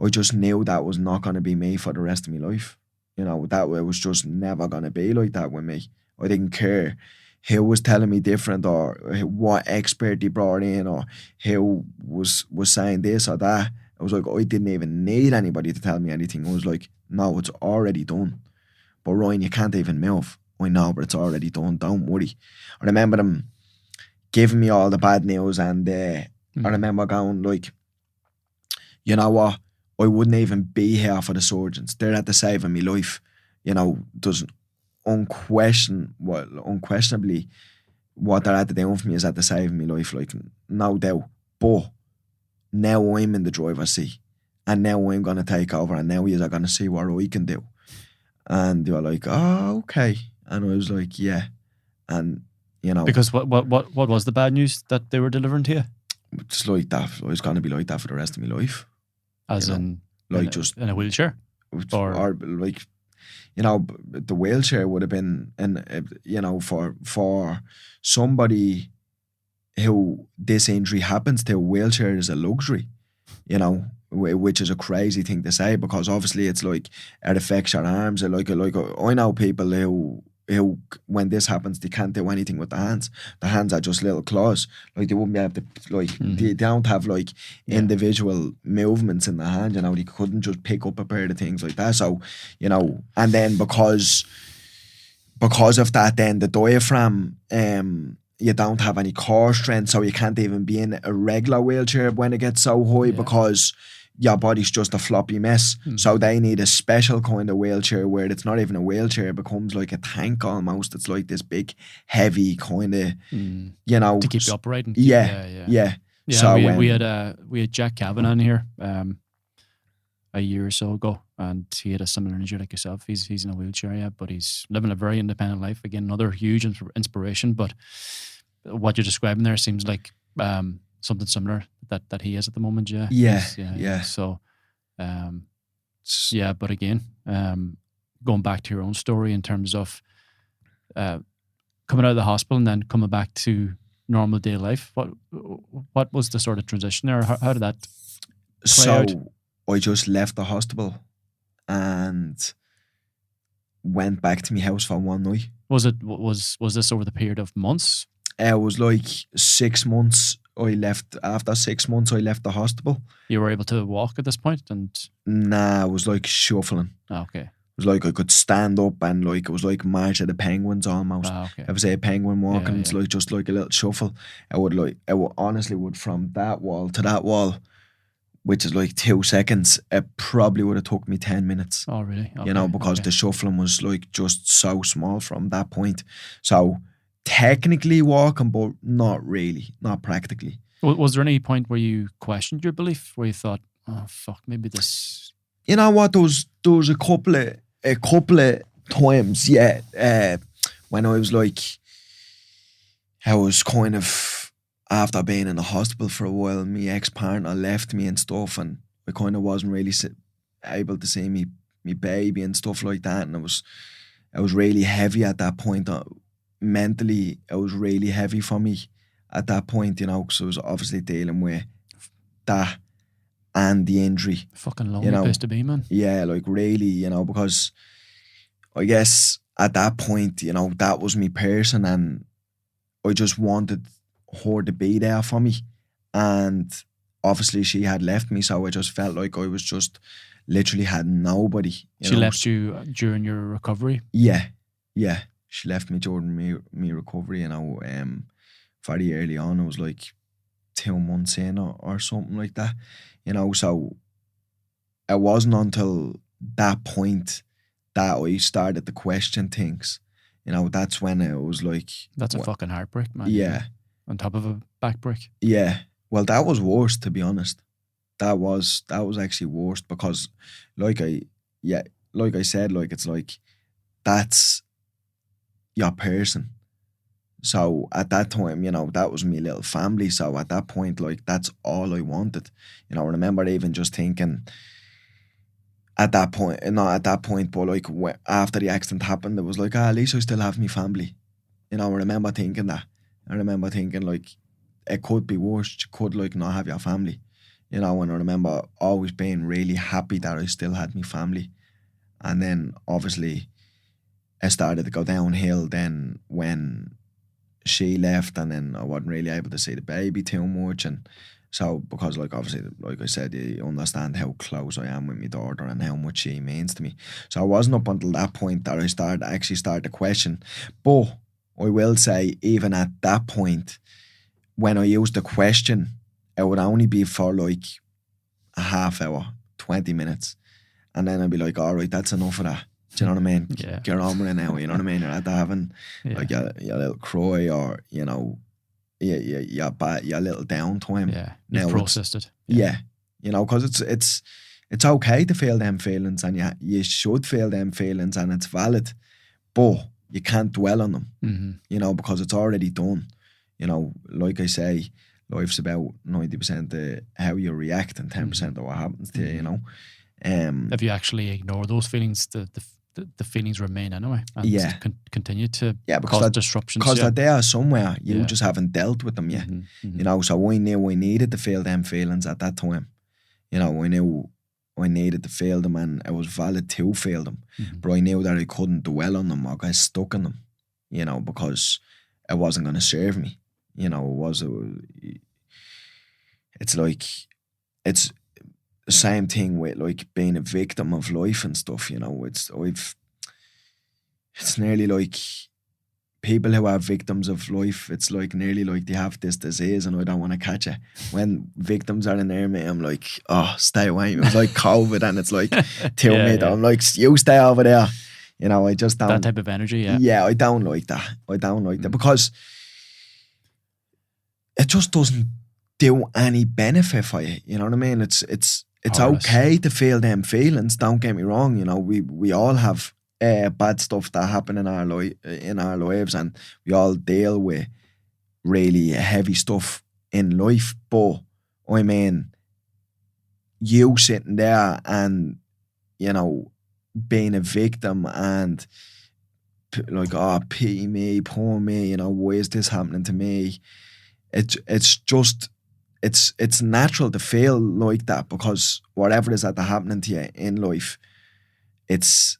I just knew that was not going to be me for the rest of my life. You know, that it was just never going to be like that with me. I didn't care who was telling me different or what expert they brought in or who was saying this or that. I was like, I didn't even need anybody to tell me anything. I was like, no, it's already done. But Ryan, you can't even move. I know, but it's already done. Don't worry. I remember them giving me all the bad news, and I remember going like, you know what? I wouldn't even be here for the surgeons. They're at the saving me life. You know, there's unquestionably what they're at the doing for me is at the saving me life, like no doubt. But now I'm in the driver's seat, and now I'm going to take over, and now you're going to see what I can do. And they were like, oh, okay. And I was like, yeah. And, you know. Because what was the bad news that they were delivering to you? Just like that. I was going to be like that for the rest of my life. As in, like just in a wheelchair? Or like, you know, the wheelchair would have been, you know, for somebody who this injury happens to, a wheelchair is a luxury, you know, which is a crazy thing to say because obviously it's like it affects your arms. Like I know people who when this happens they can't do anything with the hands. The hands are just little claws. Like they wouldn't be able to they don't have like individual movements in the hand. You know, they couldn't just pick up a pair of things like that. So you know, and then because of that, then the diaphragm you don't have any core strength, so you can't even be in a regular wheelchair when it gets so high because your body's just a floppy mess. So they need a special kind of wheelchair where it's not even a wheelchair, it becomes like a tank almost. It's like this big, heavy kind of, you know, to keep you upright. And yeah. So we had Jack Gavin on here a year or so ago, and he had a similar injury like yourself. He's in a wheelchair, but he's living a very independent life. Again, another huge inspiration. But what you're describing there seems like something similar that he is at the moment. Yeah. So, but again, going back to your own story in terms of coming out of the hospital and then coming back to normal day life, what was the sort of transition there? How did that play out? I just left the hospital and went back to my house for one night. Was this over the period of months? it was like 6 months. After 6 months, I left the hospital. You were able to walk at this point? Nah, it was like shuffling. Okay. It was like I could stand up and like it was like March of the Penguins almost. Okay. If I say a penguin walking, Yeah, it's yeah. like just like a little shuffle. It would honestly from that wall to that wall, which is like 2 seconds, it probably would have took me 10 minutes. Oh, really? Okay, You know, because the shuffling was like just so small from that point. So technically walking, but not really, not practically. Was there any point where you questioned your belief, where you thought, oh, fuck, maybe this... You know what? There was a couple of times, yeah, when I was like, I was kind of, after being in the hospital for a while, my ex-partner left me and stuff, and I kind of wasn't really able to see me baby and stuff like that, and it was really heavy at that point. Mentally, it was really heavy for me at that point, you know, because I was obviously dealing with that and the injury. Fucking lonely place to be, man. Yeah, like really, you know, because I guess at that point, you know, that was me person, and I just wanted her to be there for me. And obviously she had left me, so I just felt like I was just literally had nobody. She left you during your recovery? Yeah. She left me during me recovery, you know, very early on. It was like 2 months in or something like that, you know. So it wasn't until that point that I started to question things. You know, that's when it was like... That's a fucking heartbreak, man. Yeah. On top of a back break. Yeah. Well, that was worse, to be honest. That was actually worse because like I said, like it's like that's your person. So at that time, you know, that was my little family. So at that point, like that's all I wanted. You know, I remember even just thinking at that point, not at that point, but like after the accident happened, it was like, at least I still have my family. You know, I remember thinking that. I remember thinking like, it could be worse. You could like not have your family. You know, and I remember always being really happy that I still had my family. And then obviously it started to go downhill then when she left, and then I wasn't really able to see the baby too much. And so, because like obviously, like I said, you understand how close I am with my daughter and how much she means to me. So it wasn't up until that point that I started to question. But I will say, even at that point, when I used the question, it would only be for like a half hour, 20 minutes. And then I'd be like, all right, that's enough of that. Do you know what I mean? Yeah. Get on with it now, you know what I mean? You're at having like your little cry, or, you know, your little downtime. Yeah, now you've processed it. Yeah, you know, because it's okay to feel them feelings, and you should feel them feelings, and it's valid, but you can't dwell on them, you know, because it's already done. You know, like I say, life's about 90% of how you react and 10% of what happens to you, you know. If you actually ignore those feelings, the feelings remain anyway, and continue to cause disruptions. Because they're there somewhere, you just haven't dealt with them yet. You know, so I knew I needed to feel them feelings at that time. You know, I knew I needed to feel them, and it was valid to feel them. But I knew that I couldn't dwell on them or get stuck in them, you know, because it wasn't going to serve me. You know, it's like, it's the same thing with like being a victim of life and stuff, you know. It's nearly like people who are victims of life, it's like nearly like they have this disease and I don't want to catch it. When victims are in there, mate, I'm like, oh, stay away. It was like COVID, and it's like, I'm like, you stay over there. You know, I just don't. That type of energy, yeah. Yeah, I don't like that. I don't like that because it just doesn't do any benefit for you. You know what I mean? It's okay to feel them feelings. Don't get me wrong. You know, we all have bad stuff that happen in our lives, and we all deal with really heavy stuff in life. But I mean, you sitting there and, you know, being a victim and like, oh, pity me, poor me, you know, why is this happening to me? It's just, it's natural to feel like that, because whatever is happening to you in life, it's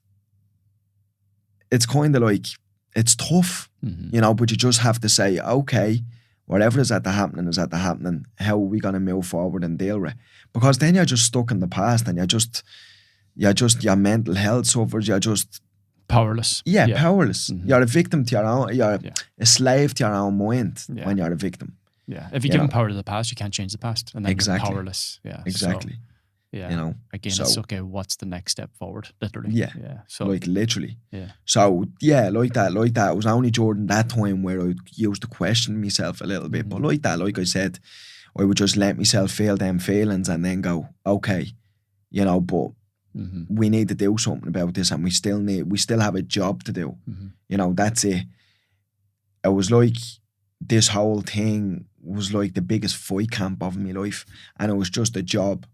kind of like, it's tough. you know, but you just have to say, okay, whatever is at the happening is at the happening. How are we going to move forward and deal with it? Because then you're just stuck in the past and you're just, your mental health suffers. You're just powerless. Powerless. You're a victim to your own, you're a slave to your own mind when you're a victim. Yeah. If you give them power to the past, you can't change the past. And then you're powerless. Yeah. Exactly. So, yeah. You know, again, it's okay. What's the next step forward? Literally. Yeah. So, like literally. Yeah. So, like that. It was only during that time where I used to question myself a little bit. But like that, like I said, I would just let myself feel them feelings and then go, okay, you know, but we need to do something about this and we still have a job to do. You know, that's it. It was like this whole thing was like the biggest fight camp of my life. And it was just a job.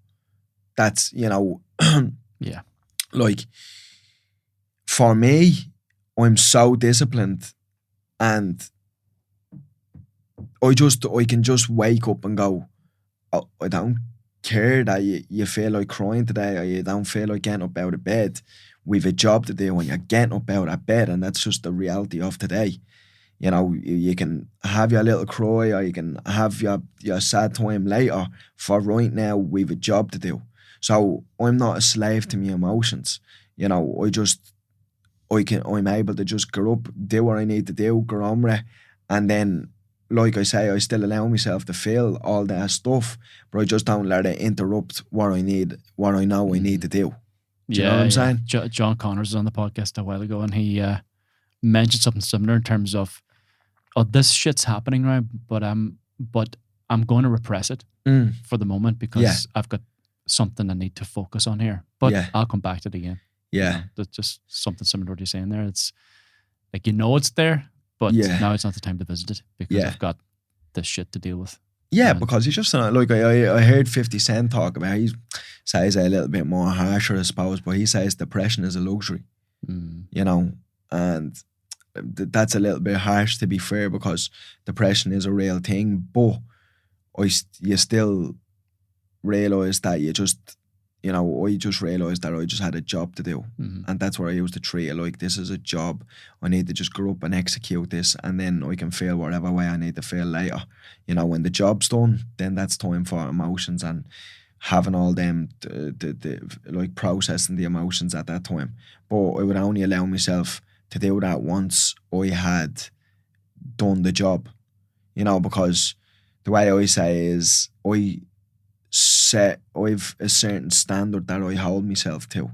That's, you know, like for me, I'm so disciplined and I can just wake up and go, oh, I don't care that you feel like crying today or you don't feel like getting up out of bed. We've a job to do when you're getting up out of bed, and that's just the reality of today. You know, you can have your little cry or you can have your sad time later. For right now, we've a job to do. So I'm not a slave to my emotions. You know, I'm able to just get up, do what I need to do, get on with it, and then, like I say, I still allow myself to feel all that stuff, but I just don't let it interrupt what I know I need to do. Do you know what I'm saying? John Connors was on the podcast a while ago, and he mentioned something similar in terms of, this shit's happening now, but I'm going to repress it for the moment because I've got something I need to focus on here. But I'll come back to it again. Yeah. You know, that's just something similar to what you're saying there. It's like, you know, it's there, but now it's not the time to visit it because I've got this shit to deal with. Yeah, because he's just like, I heard 50 Cent talk about, he says a little bit more harsher, I suppose, but he says depression is a luxury, you know, and that's a little bit harsh, to be fair, because depression is a real thing, but you still realise that I just realised that I just had a job to do, and that's where I used to treat it like, this is a job, I need to just grow up and execute this, and then I can feel whatever way I need to feel later. You know, when the job's done, then that's time for emotions and having all them, like processing the emotions at that time. But I would only allow myself to do that once I had done the job, you know, because the way I say is, I've a certain standard that I hold myself to,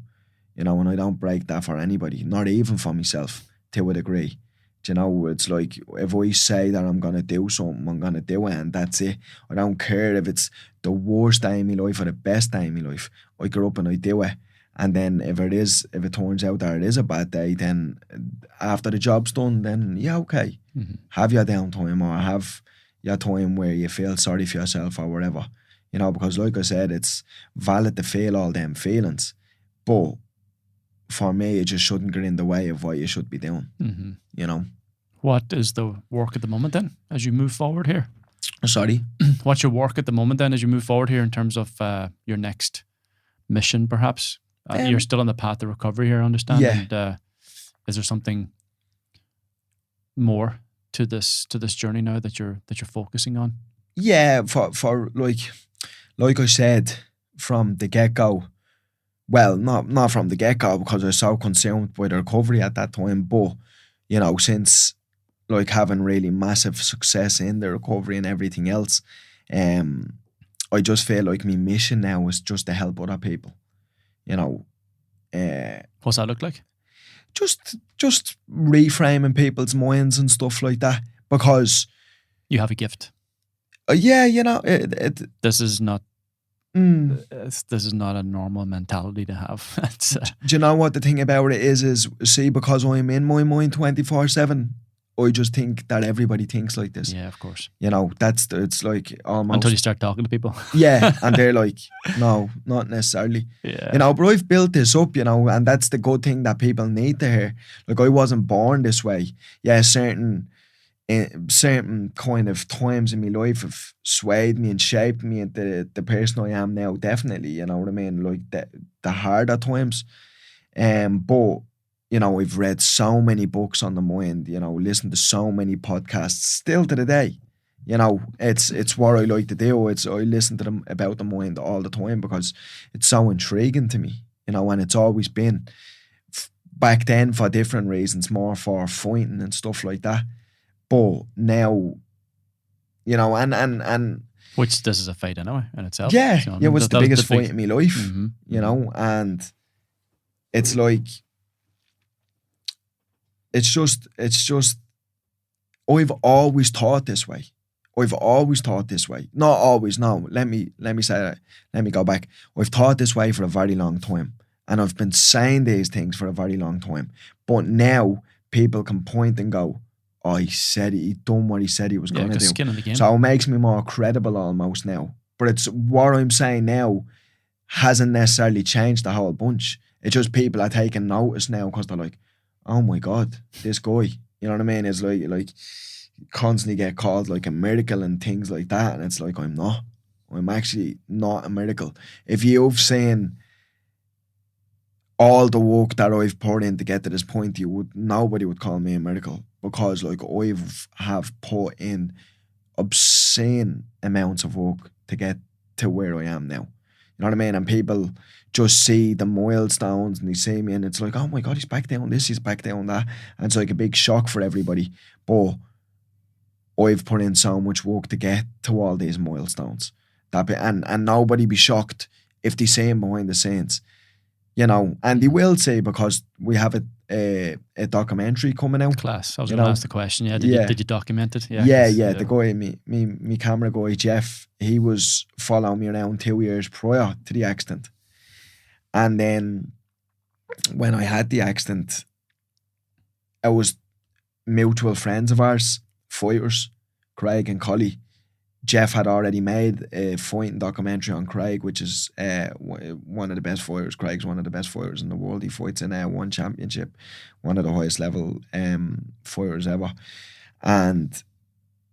you know, and I don't break that for anybody, not even for myself, to a degree. Do you know, it's like, if I say that I'm going to do something, I'm going to do it, and that's it. I don't care if it's the worst day in my life or the best day in my life. I get up and I do it. And then if it turns out that it is a bad day, then after the job's done, then okay. Have your downtime or have your time where you feel sorry for yourself or whatever. You know, because like I said, it's valid to feel all them feelings. But for me, it just shouldn't get in the way of what you should be doing. You know. What is the work at the moment then, as you move forward here? Sorry? What's your work at the moment then, as you move forward here in terms of your next mission, perhaps? You're still on the path to recovery here, I understand. Yeah. And is there something more to this journey now that you're focusing on? Yeah, for like I said from the get-go, well, not from the get-go because I was so consumed by the recovery at that time, but, you know, since like having really massive success in the recovery and everything else, I just feel like my mission now is just to help other people, you know. What's that look like? Just reframing people's minds and stuff like that, because you have a gift. Yeah, you know, this is not this is not a normal mentality to have. Do you know what the thing about it is see, because I'm in my mind 24/7, I just think that everybody thinks like this. Yeah, of course. You know, it's like almost until you start talking to people. Yeah, and they're like, no, not necessarily. Yeah. You know, but I've built this up, you know, and that's the good thing that people need to hear. Like, I wasn't born this way. Yeah, certain kind of times in my life have swayed me and shaped me into the person I am now, definitely, you know what I mean? Like the harder times. But, you know, I've read so many books on the mind, you know, listened to so many podcasts still to the day. You know, it's what I like to do. I listen to them about the mind all the time because it's so intriguing to me, you know, and it's always been back then for different reasons, more for fighting and stuff like that. But now, you know, and which this is a fight anyway in itself. yeah, you know what I it mean? was the biggest fight in my life, Mm-hmm. you know, and it's like, it's just, I've always thought this way. Not always, no. Let me say that. Let me go back. I've thought this way for a very long time. And I've been saying these things for a very long time. But now people can point and go, oh, he done what he said he was going to do. Skin in the game. So it makes me more credible almost now. But it's what I'm saying now hasn't necessarily changed the whole bunch. It's just people are taking notice now because they're like, oh my God, this guy. You know what I mean? It's like constantly get called like a miracle and things like that. And it's like, I'm not. I'm actually not a miracle. If you've seen all the work that I've poured in to get to this point, nobody would call me a miracle because like have put in obscene amounts of work to get to where I am now. You know what I mean? And people just see the milestones and they see me and it's like, oh my God, he's back down this, he's back down that. And it's like a big shock for everybody. But I've put in so much work to get to all these milestones. And nobody be shocked if they see him behind the scenes. You know, and they will say because we have a documentary coming out. Class. I was going to ask the question. Yeah, did you document it? Yeah. The guy, me camera guy, Jeff, he was following me around 2 years prior to the accident. And then when I had the accident, it was mutual friends of ours, fighters, Craig and Collie. Jeff had already made a fighting documentary on Craig, which is one of the best fighters. Craig's one of the best fighters in the world. He fights in one championship, one of the highest level fighters ever. And,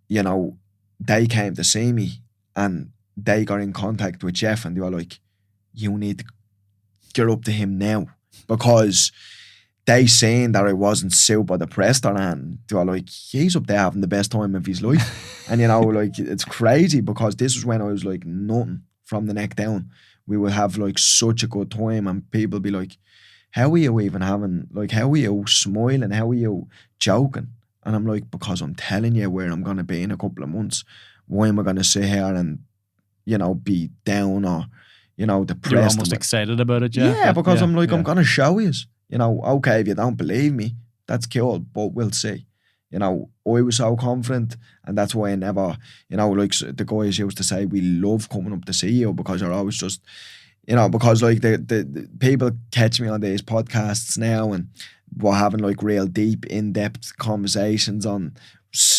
you know, they came to see me and they got in contact with Jeff and they were like, you need to get up to him now because they saying that I wasn't super depressed or anything. They were like, he's up there having the best time of his life. And, you know, like, it's crazy because this was when I was like nothing from the neck down. We would have like such a good time and people be like, how are you even having, like, how are you smiling? How are you joking? And I'm like, because I'm telling you where I'm going to be in a couple of months. Why am I going to sit here and, you know, be down or, you know, depressed? You're almost excited about it, yeah? Yeah, because I'm like, I'm going to show you. You know, okay, if you don't believe me, that's cool, but we'll see. You know, I was so confident, and that's why I never, you know, like the guys used to say, we love coming up to see you because you're always just, you know, because like the people catch me on these podcasts now and we're having like real deep, in-depth conversations on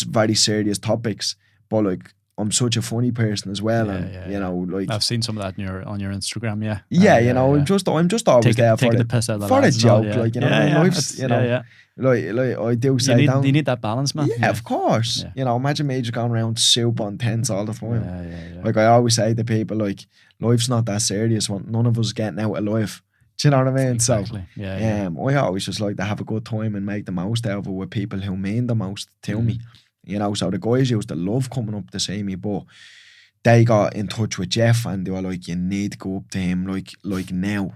very serious topics, but like, I'm such a funny person as well, you know, like I've seen some of that on your Instagram, yeah. You know, I'm just always there for the piss out of for a joke, well, like, you know, life's, you know, like I do say, you need that balance, man. Yeah, of course. You know, imagine me just going around super intense all the time. Like I always say to people, like, life's not that serious. None of us getting out alive. Do you know what I mean? Exactly. So, I always just like to have a good time and make the most out of it with people who mean the most to me. You know, so the guys used to love coming up to see me, but they got in touch with Jeff and they were like, you need to go up to him like now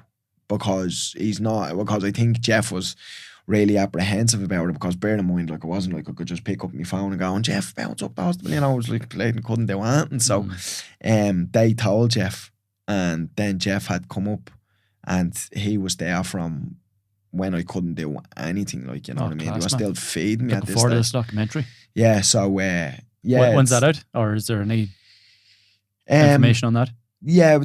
because I think Jeff was really apprehensive about it because bear in mind, like it wasn't like I could just pick up my phone and go, and Jeff, bounce up the hospital, you know, I was like late and couldn't do anything. So they told Jeff and then Jeff had come up and he was there from when I couldn't do anything, like, you know what I mean? They were still feeding me at this before this documentary. Yeah, so when's that out? Or is there any information on that? Yeah,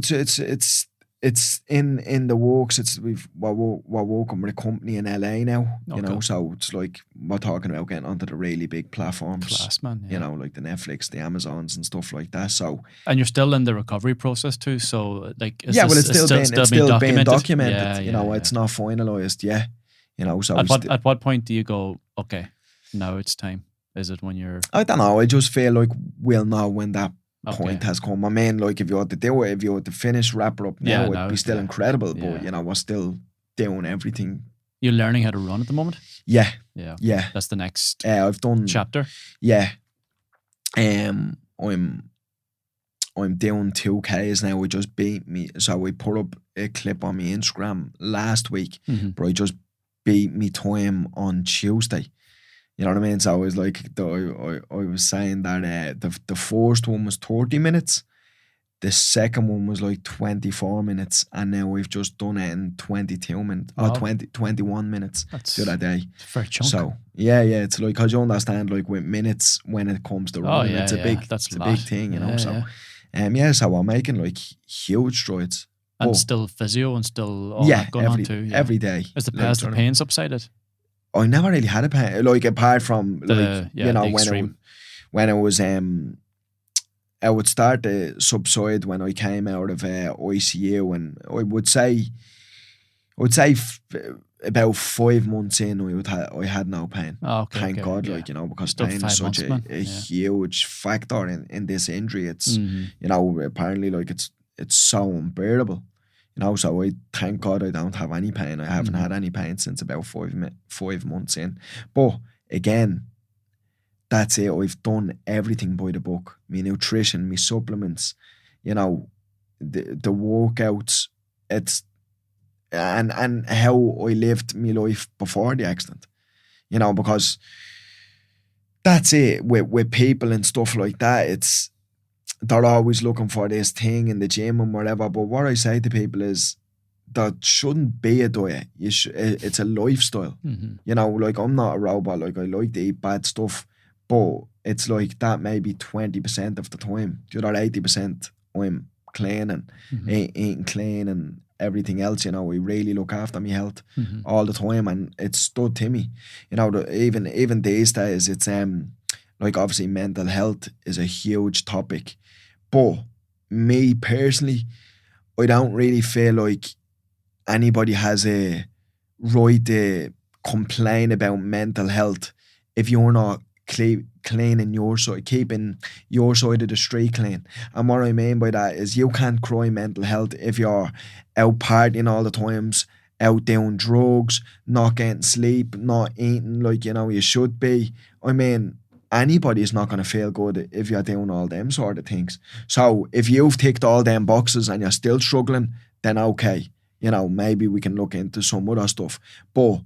it's in the works. We're working with a company in LA now, you know, so it's like we're talking about getting onto the really big platforms. Class, man. Yeah. You know, like the Netflix, the Amazons and stuff like that. So and you're still in the recovery process too, so like it's still being documented. You know, it's not finalized, you know, so at what point do you go, okay, now it's time? Is it when you're... I don't know. I just feel like we'll know when that point has come. I mean, like if you had to do it, if you had to finish, wrap it up now, it'd be still incredible. But, you know, we're still doing everything You're learning how to run at the moment? Yeah. Yeah. Yeah. That's the next I've done chapter. Yeah. I'm doing 2Ks now. We just beat me. So we put up a clip on my Instagram last week, but I just beat me time on Tuesday. You know what I mean? So I was like, I was saying that the first one was 30 minutes. The second one was like 24 minutes, and now we've just done it in 22 minutes, or 21 minutes the other day. It's a fair chunk. So, yeah, it's like, because you understand, like, with minutes when it comes to running, it's a big thing, you know? So, so I'm making, like, huge strides. And still physio and still all that going on too. Yeah. Every day. Is the pain subsided? I never really had a pain, like, apart from, you know, when it was, I would start to subside when I came out of ICU, and I would say about 5 months in, I had no pain. Thank God, like, you know, because still pain is such a huge factor in this injury. It's you know, apparently, like, it's so unbearable. You know, so I thank God I don't have any pain. I haven't had any pain since about 5 months in. But again, that's it. I've done everything by the book. My nutrition, my supplements, you know, the workouts, and how I lived my life before the accident. You know, because that's it. With people and stuff like that, they're always looking for this thing in the gym and whatever. But what I say to people is, that shouldn't be a diet. It's a lifestyle. You know, like, I'm not a robot. Like, I like to eat bad stuff. But it's like that maybe 20% of the time. The other 80%, I'm clean and eating clean and everything else. You know, I really look after my health all the time, and it's stood to me. You know, even these days, it's like, obviously mental health is a huge topic. But me personally, I don't really feel like anybody has a right to complain about mental health if you're not cleaning your side, keeping your side of the street clean. And what I mean by that is, you can't cry mental health if you're out partying all the times, out doing drugs, not getting sleep, not eating like, you know, you should be. I mean, anybody's not going to feel good if you're doing all them sort of things. So if you've ticked all them boxes and you're still struggling, then okay, you know, maybe we can look into some other stuff. But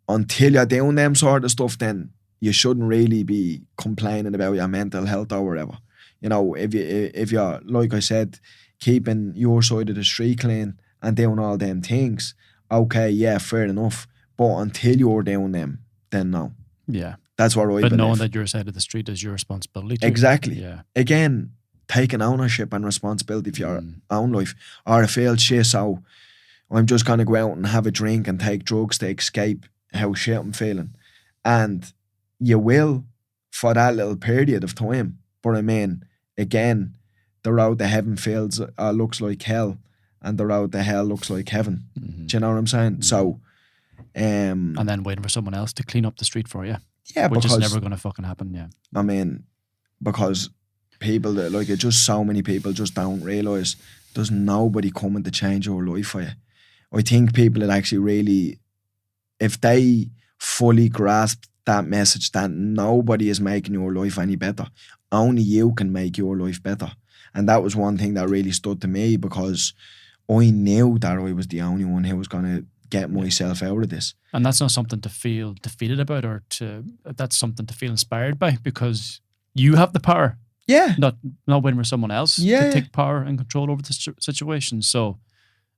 until you're doing them sort of stuff, then you shouldn't really be complaining about your mental health or whatever. You know, if you're, like I said, keeping your side of the street clean and doing all them things, okay, yeah, fair enough. But until you're doing them, then no. Yeah. That's what I believe. But knowing that your side of the street is your responsibility too. Exactly. Yeah. Again, taking ownership and responsibility for your own life. Or I feel shit, so I'm just going to go out and have a drink and take drugs to escape how shit I'm feeling. And you will for that little period of time. But I mean, again, the road to heaven feels looks like hell, and the road to hell looks like heaven. Do you know what I'm saying? So, and then waiting for someone else to clean up the street for you. Yeah, which is never going to fucking happen. Yeah, I mean, because people that, like, it's just so many people just don't realise there's nobody coming to change your life for you. I think people that actually really, if they fully grasp that message that nobody is making your life any better, only you can make your life better. And that was one thing that really stood to me, because I knew that I was the only one who was going to get myself out of this. And that's not something to feel defeated about, or that's something to feel inspired by, because you have the power. Yeah. Not waiting for someone else to take power and control over the situation. So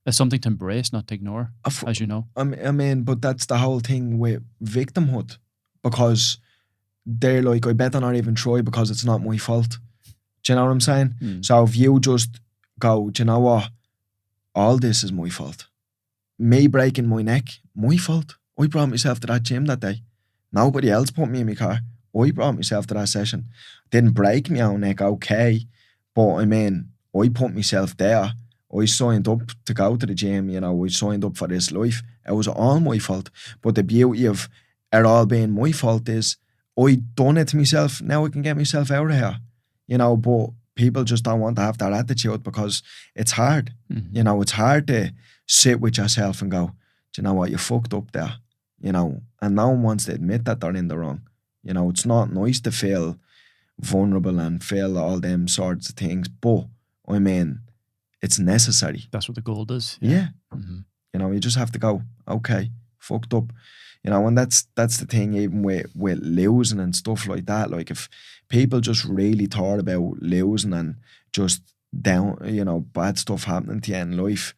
it's something to embrace, not to ignore, as you know. I mean, but that's the whole thing with victimhood, because they're like, I better not even try because it's not my fault. Do you know what I'm saying? So if you just go, do you know what? All this is my fault. Me breaking my neck, my fault. I brought myself to that gym that day. Nobody else put me in my car. I brought myself to that session. Didn't break my own neck, okay. But I mean, I put myself there. I signed up to go to the gym, you know, I signed up for this life. It was all my fault. But the beauty of it all being my fault is I done it to myself. Now I can get myself out of here. You know, but people just don't want to have that attitude, because it's hard. You know, it's hard to sit with yourself and go, do you know what, you fucked up there. you know, and no one wants to admit that they're in the wrong. You know, it's not nice to feel vulnerable and feel all them sorts of things, but I mean, it's necessary. That's what the goal does. Yeah. You know, you just have to go, okay, fucked up. You know, and that's the thing, even with losing and stuff like that. Like, if people just really thought about losing and just down, you know, bad stuff happening to you in life,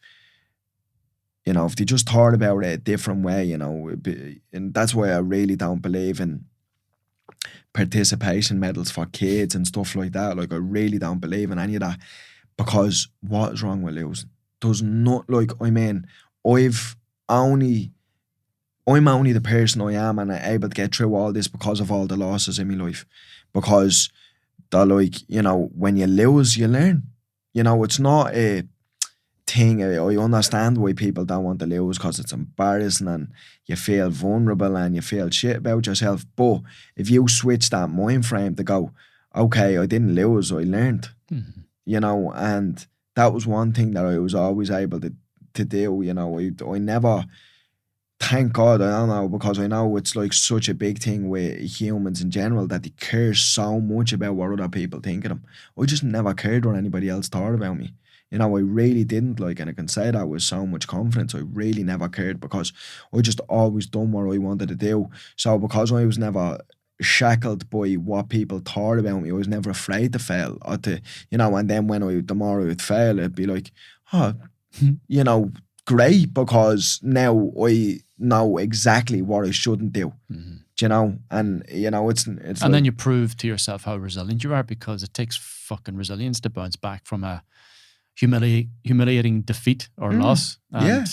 you know, if they just thought about it a different way, you know, and that's why I really don't believe in participation medals for kids and stuff like that. Like, I really don't believe in any of that, because what is wrong with losing? Does not, like, I mean, I'm only the person I am, and I'm able to get through all this because of all the losses in my life. Because they're like, you know, when you lose, you learn. You know, it's not a thing. I understand why people don't want to lose, because it's embarrassing and you feel vulnerable and you feel shit about yourself. But if you switch that mind frame to go, okay, I didn't lose, I learned. You know, and that was one thing that I was always able to do. You know, I never, thank God, I don't know, because I know it's like such a big thing with humans in general, that they care so much about what other people think of them. I just never cared what anybody else thought about me. You know, I really didn't, like, and I can say that with so much confidence. I really never cared, because I just always done what I wanted to do. So because I was never shackled by what people thought about me, I was never afraid to fail or to, you know, and then the more I would fail, it'd be like, oh, you know, great, because now I know exactly what I shouldn't do. Do you know? And, you know, it's and like, then you prove to yourself how resilient you are, because it takes fucking resilience to bounce back from a humiliating defeat or loss. And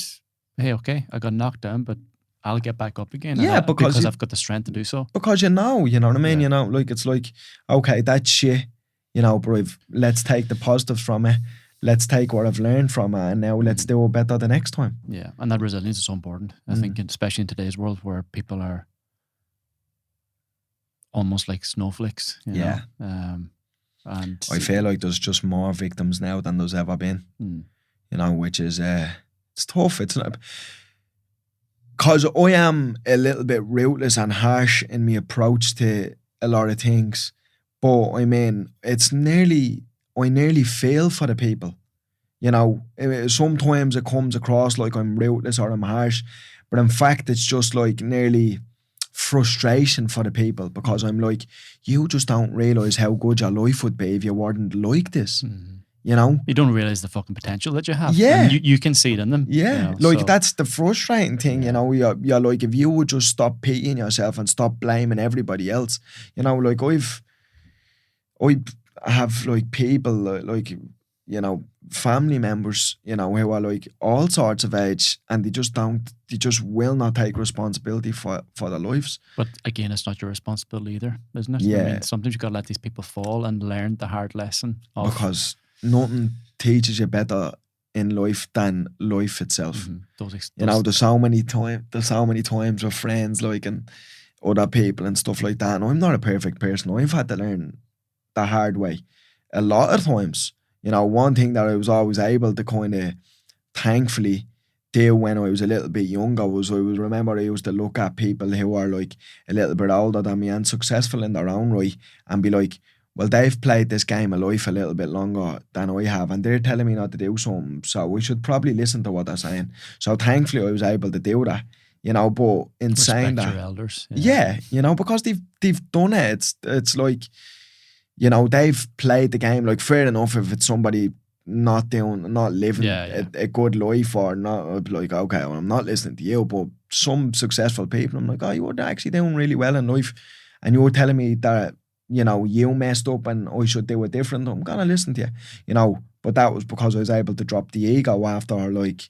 hey, okay, I got knocked down, but I'll get back up again. Yeah, because I've got the strength to do so. Because you know what I mean? Yeah. You know, like, it's like, okay, that's shit, you know, but let's take the positives from it. Let's take what I've learned from it, and now let's do it better the next time. Yeah, and that resilience is so important. I think, especially in today's world where people are almost like snowflakes. You know? And I feel like there's just more victims now than there's ever been. You know, which is it's tough. It's not, because I am a little bit ruthless and harsh in my approach to a lot of things, but I mean, I nearly feel for the people. You know, sometimes it comes across like I'm ruthless or I'm harsh, but in fact, it's just like nearly frustration for the people, because I'm like, you just don't realise how good your life would be if you weren't like this. You know? You don't realise the fucking potential that you have. Yeah. And you can see it in them. Yeah. You know, like, that's the frustrating thing, you know? You're like, if you would just stop pitying yourself and stop blaming everybody else, you know, like, I have like people like, you know, family members, you know, who are like all sorts of age, and they just will not take responsibility for their lives. But again, it's not your responsibility either, isn't it? Yeah. I mean, sometimes you've got to let these people fall and learn the hard lesson. Because nothing teaches you better in life than life itself. You know, there's so many times with friends, like, and other people and stuff like that. And I'm not a perfect person. I've had to learn the hard way a lot of times. You know, one thing that I was always able to kind of thankfully do when I was a little bit younger was I used to look at people who are like a little bit older than me and successful in their own right, and be like, well, they've played this game of life a little bit longer than I have, and they're telling me not to do something, so we should probably listen to what they're saying. So thankfully I was able to do that, you know. But in saying that, your elders. Yeah, you know, because they've done it. It's like, you know, they've played the game. Like, fair enough if it's somebody not living a good life, or not, I'd be like, okay, well, I'm not listening to you. But some successful people, I'm like, oh, you were actually doing really well in life, and you were telling me that, you know, you messed up and I should do it different. I'm gonna listen to you, you know. But that was because I was able to drop the ego after like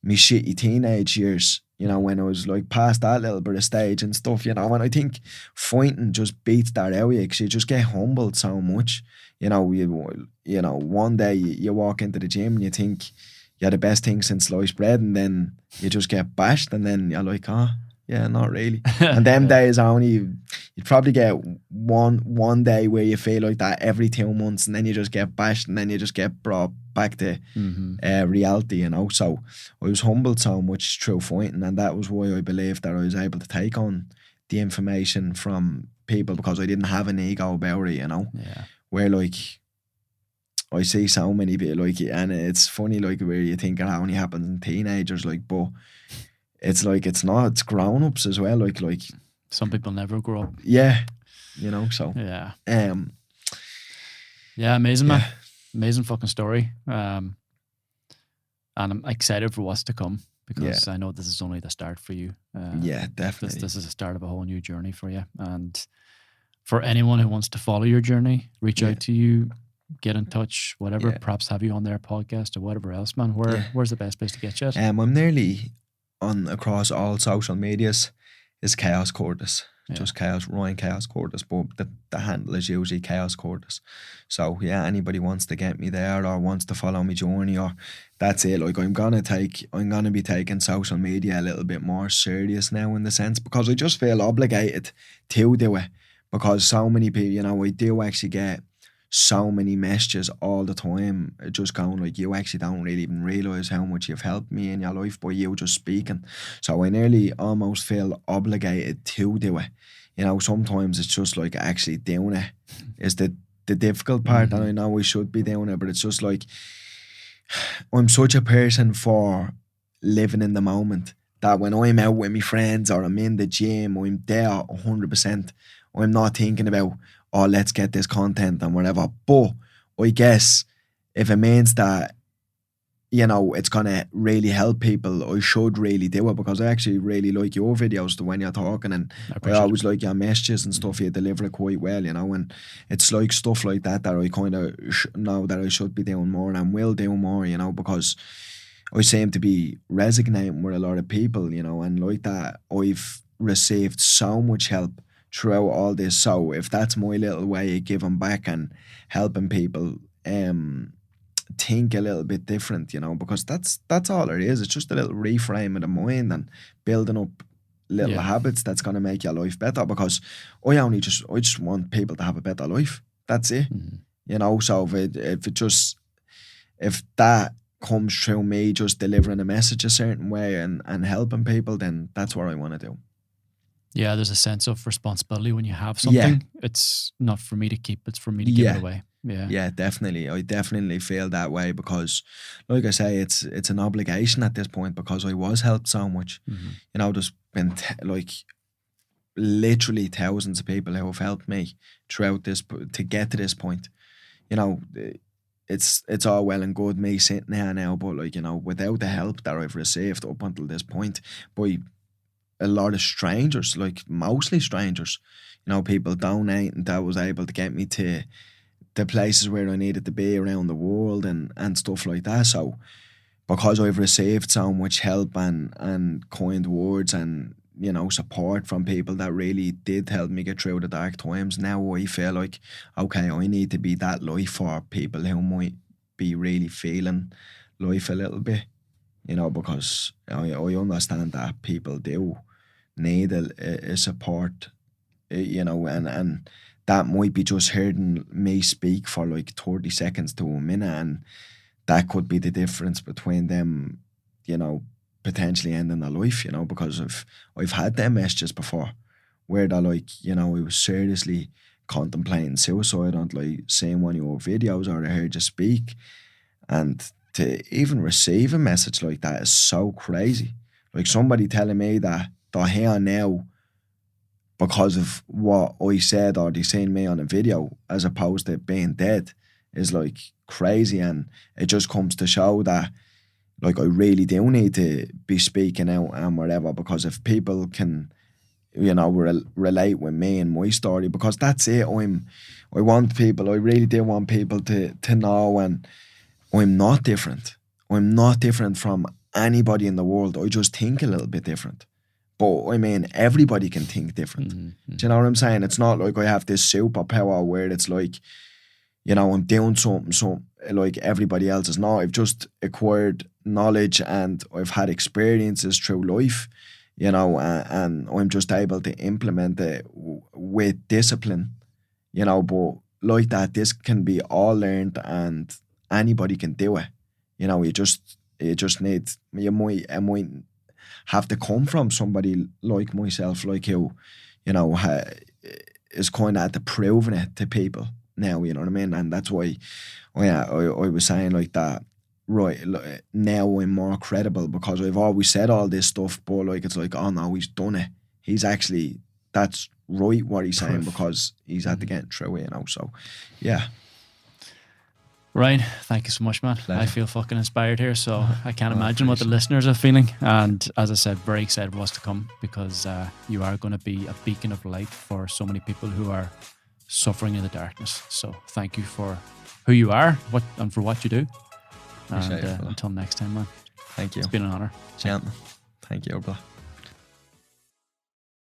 me shitty teenage years, you know, when I was like past that little bit of stage and stuff, you know. And I think fighting just beats that out of you, because you just get humbled so much. You know, you know, one day you walk into the gym and you think you're the best thing since sliced bread, and then you just get bashed, and then you're like, oh, yeah, not really. And them days are only, you'd probably get one day where you feel like that every 2 months, and then you just get bashed, and then you just get brought back to reality, you know. So I was humbled so much through fighting, and that was why I believe that I was able to take on the information from people, because I didn't have an ego about it, you know. Yeah. Where like I see so many people like, and it's funny like where you think it only happens in teenagers, like, but it's like it's not, it's grown-ups as well, like some people never grow up. Yeah, you know, so yeah, amazing, man. Amazing fucking story. And I'm excited for what's to come, because I know this is only the start for you. Yeah, definitely. This is the start of a whole new journey for you. And for anyone who wants to follow your journey, reach out to you, get in touch, whatever, perhaps have you on their podcast or whatever else, man. Where's the best place to get you at? I'm nearly on across all social medias. Is Chaos Curtis. Just Ryan Chaos Curtis, but the handle is usually Chaos Curtis. So yeah, anybody wants to get me there or wants to follow my journey, or that's it. Like I'm gonna be taking social media a little bit more serious now, in the sense, because I just feel obligated to do it, because so many people, you know, I do actually get so many messages all the time, just going like, you actually don't really even realise how much you've helped me in your life by you just speaking. So I nearly almost feel obligated to do it. You know, sometimes it's just like actually doing it is the difficult part, and I know we should be doing it, but it's just like, I'm such a person for living in the moment, that when I'm out with my friends or I'm in the gym, I'm there 100%. I'm not thinking about, oh, let's get this content and whatever. But I guess if it means that, you know, it's going to really help people, I should really do it, because I actually really like your videos, the when you're talking, and I always like your messages and stuff. You deliver it quite well, you know, and it's like stuff like that I kind of know that I should be doing more and will do more, you know, because I seem to be resonating with a lot of people, you know, and like that, I've received so much help throughout all this. So if that's my little way of giving back and helping people think a little bit different, you know, because that's all it is. It's just a little reframe of the mind and building up little habits that's going to make your life better, because I just want people to have a better life. That's it. You know, so if that comes through me just delivering a message a certain way and helping people, then that's what I want to do. Yeah, there's a sense of responsibility when you have something. It's not for me to keep, it's for me to give it away. Yeah, definitely. I definitely feel that way, because like I say, it's an obligation at this point, because I was helped so much. You know, there's been like literally thousands of people who have helped me throughout this to get to this point. You know, it's all well and good me sitting here now, but like, you know, without the help that I've received up until this point by a lot of strangers, like mostly strangers, you know, people donating, that was able to get me to the places where I needed to be around the world and stuff like that. So because I've received so much help and kind words and, you know, support from people that really did help me get through the dark times, now I feel like, okay, I need to be that light for people who might be really feeling life a little bit, you know, because I understand that people do need a support, you know, and that might be just hearing me speak for like 30 seconds to a minute, and that could be the difference between them, you know, potentially ending their life, you know, because I've had them messages before where they're like, you know, I was seriously contemplating suicide on like seeing one of your videos or I heard you speak, and to even receive a message like that is so crazy. Like somebody telling me that they're here now because of what I said or they seen me on a video, as opposed to being dead, is like crazy. And it just comes to show that like I really do need to be speaking out and whatever, because if people can, you know, relate with me and my story, because that's it. I really do want people to know, and I'm not different. I'm not different from anybody in the world. I just think a little bit different. But I mean, everybody can think different. Do you know what I'm saying? It's not like I have this superpower where it's like, you know, I'm doing something like everybody else is not. I've just acquired knowledge and I've had experiences through life, you know, and I'm just able to implement it with discipline, you know. But like that, this can be all learned, and anybody can do it. You know, you just need, it might have to come from somebody like myself, like you know, is kind of at the proving it to people now, you know what I mean? And that's why I was saying like that, right, now I'm more credible, because I've always said all this stuff, but like, it's like, oh no, he's done it. He's actually, that's right what he's saying, because he's had to get through it, you know, so yeah. Ryan, thank you so much, man. Pleasure. I feel fucking inspired here, so I can't imagine what the listeners are feeling. And as I said, very excited for what's to come, because you are going to be a beacon of light for so many people who are suffering in the darkness. So thank you for who you are, and for what you do. And until next time, man. Thank you. It's been an honor. Gentlemen. Thank you, bro.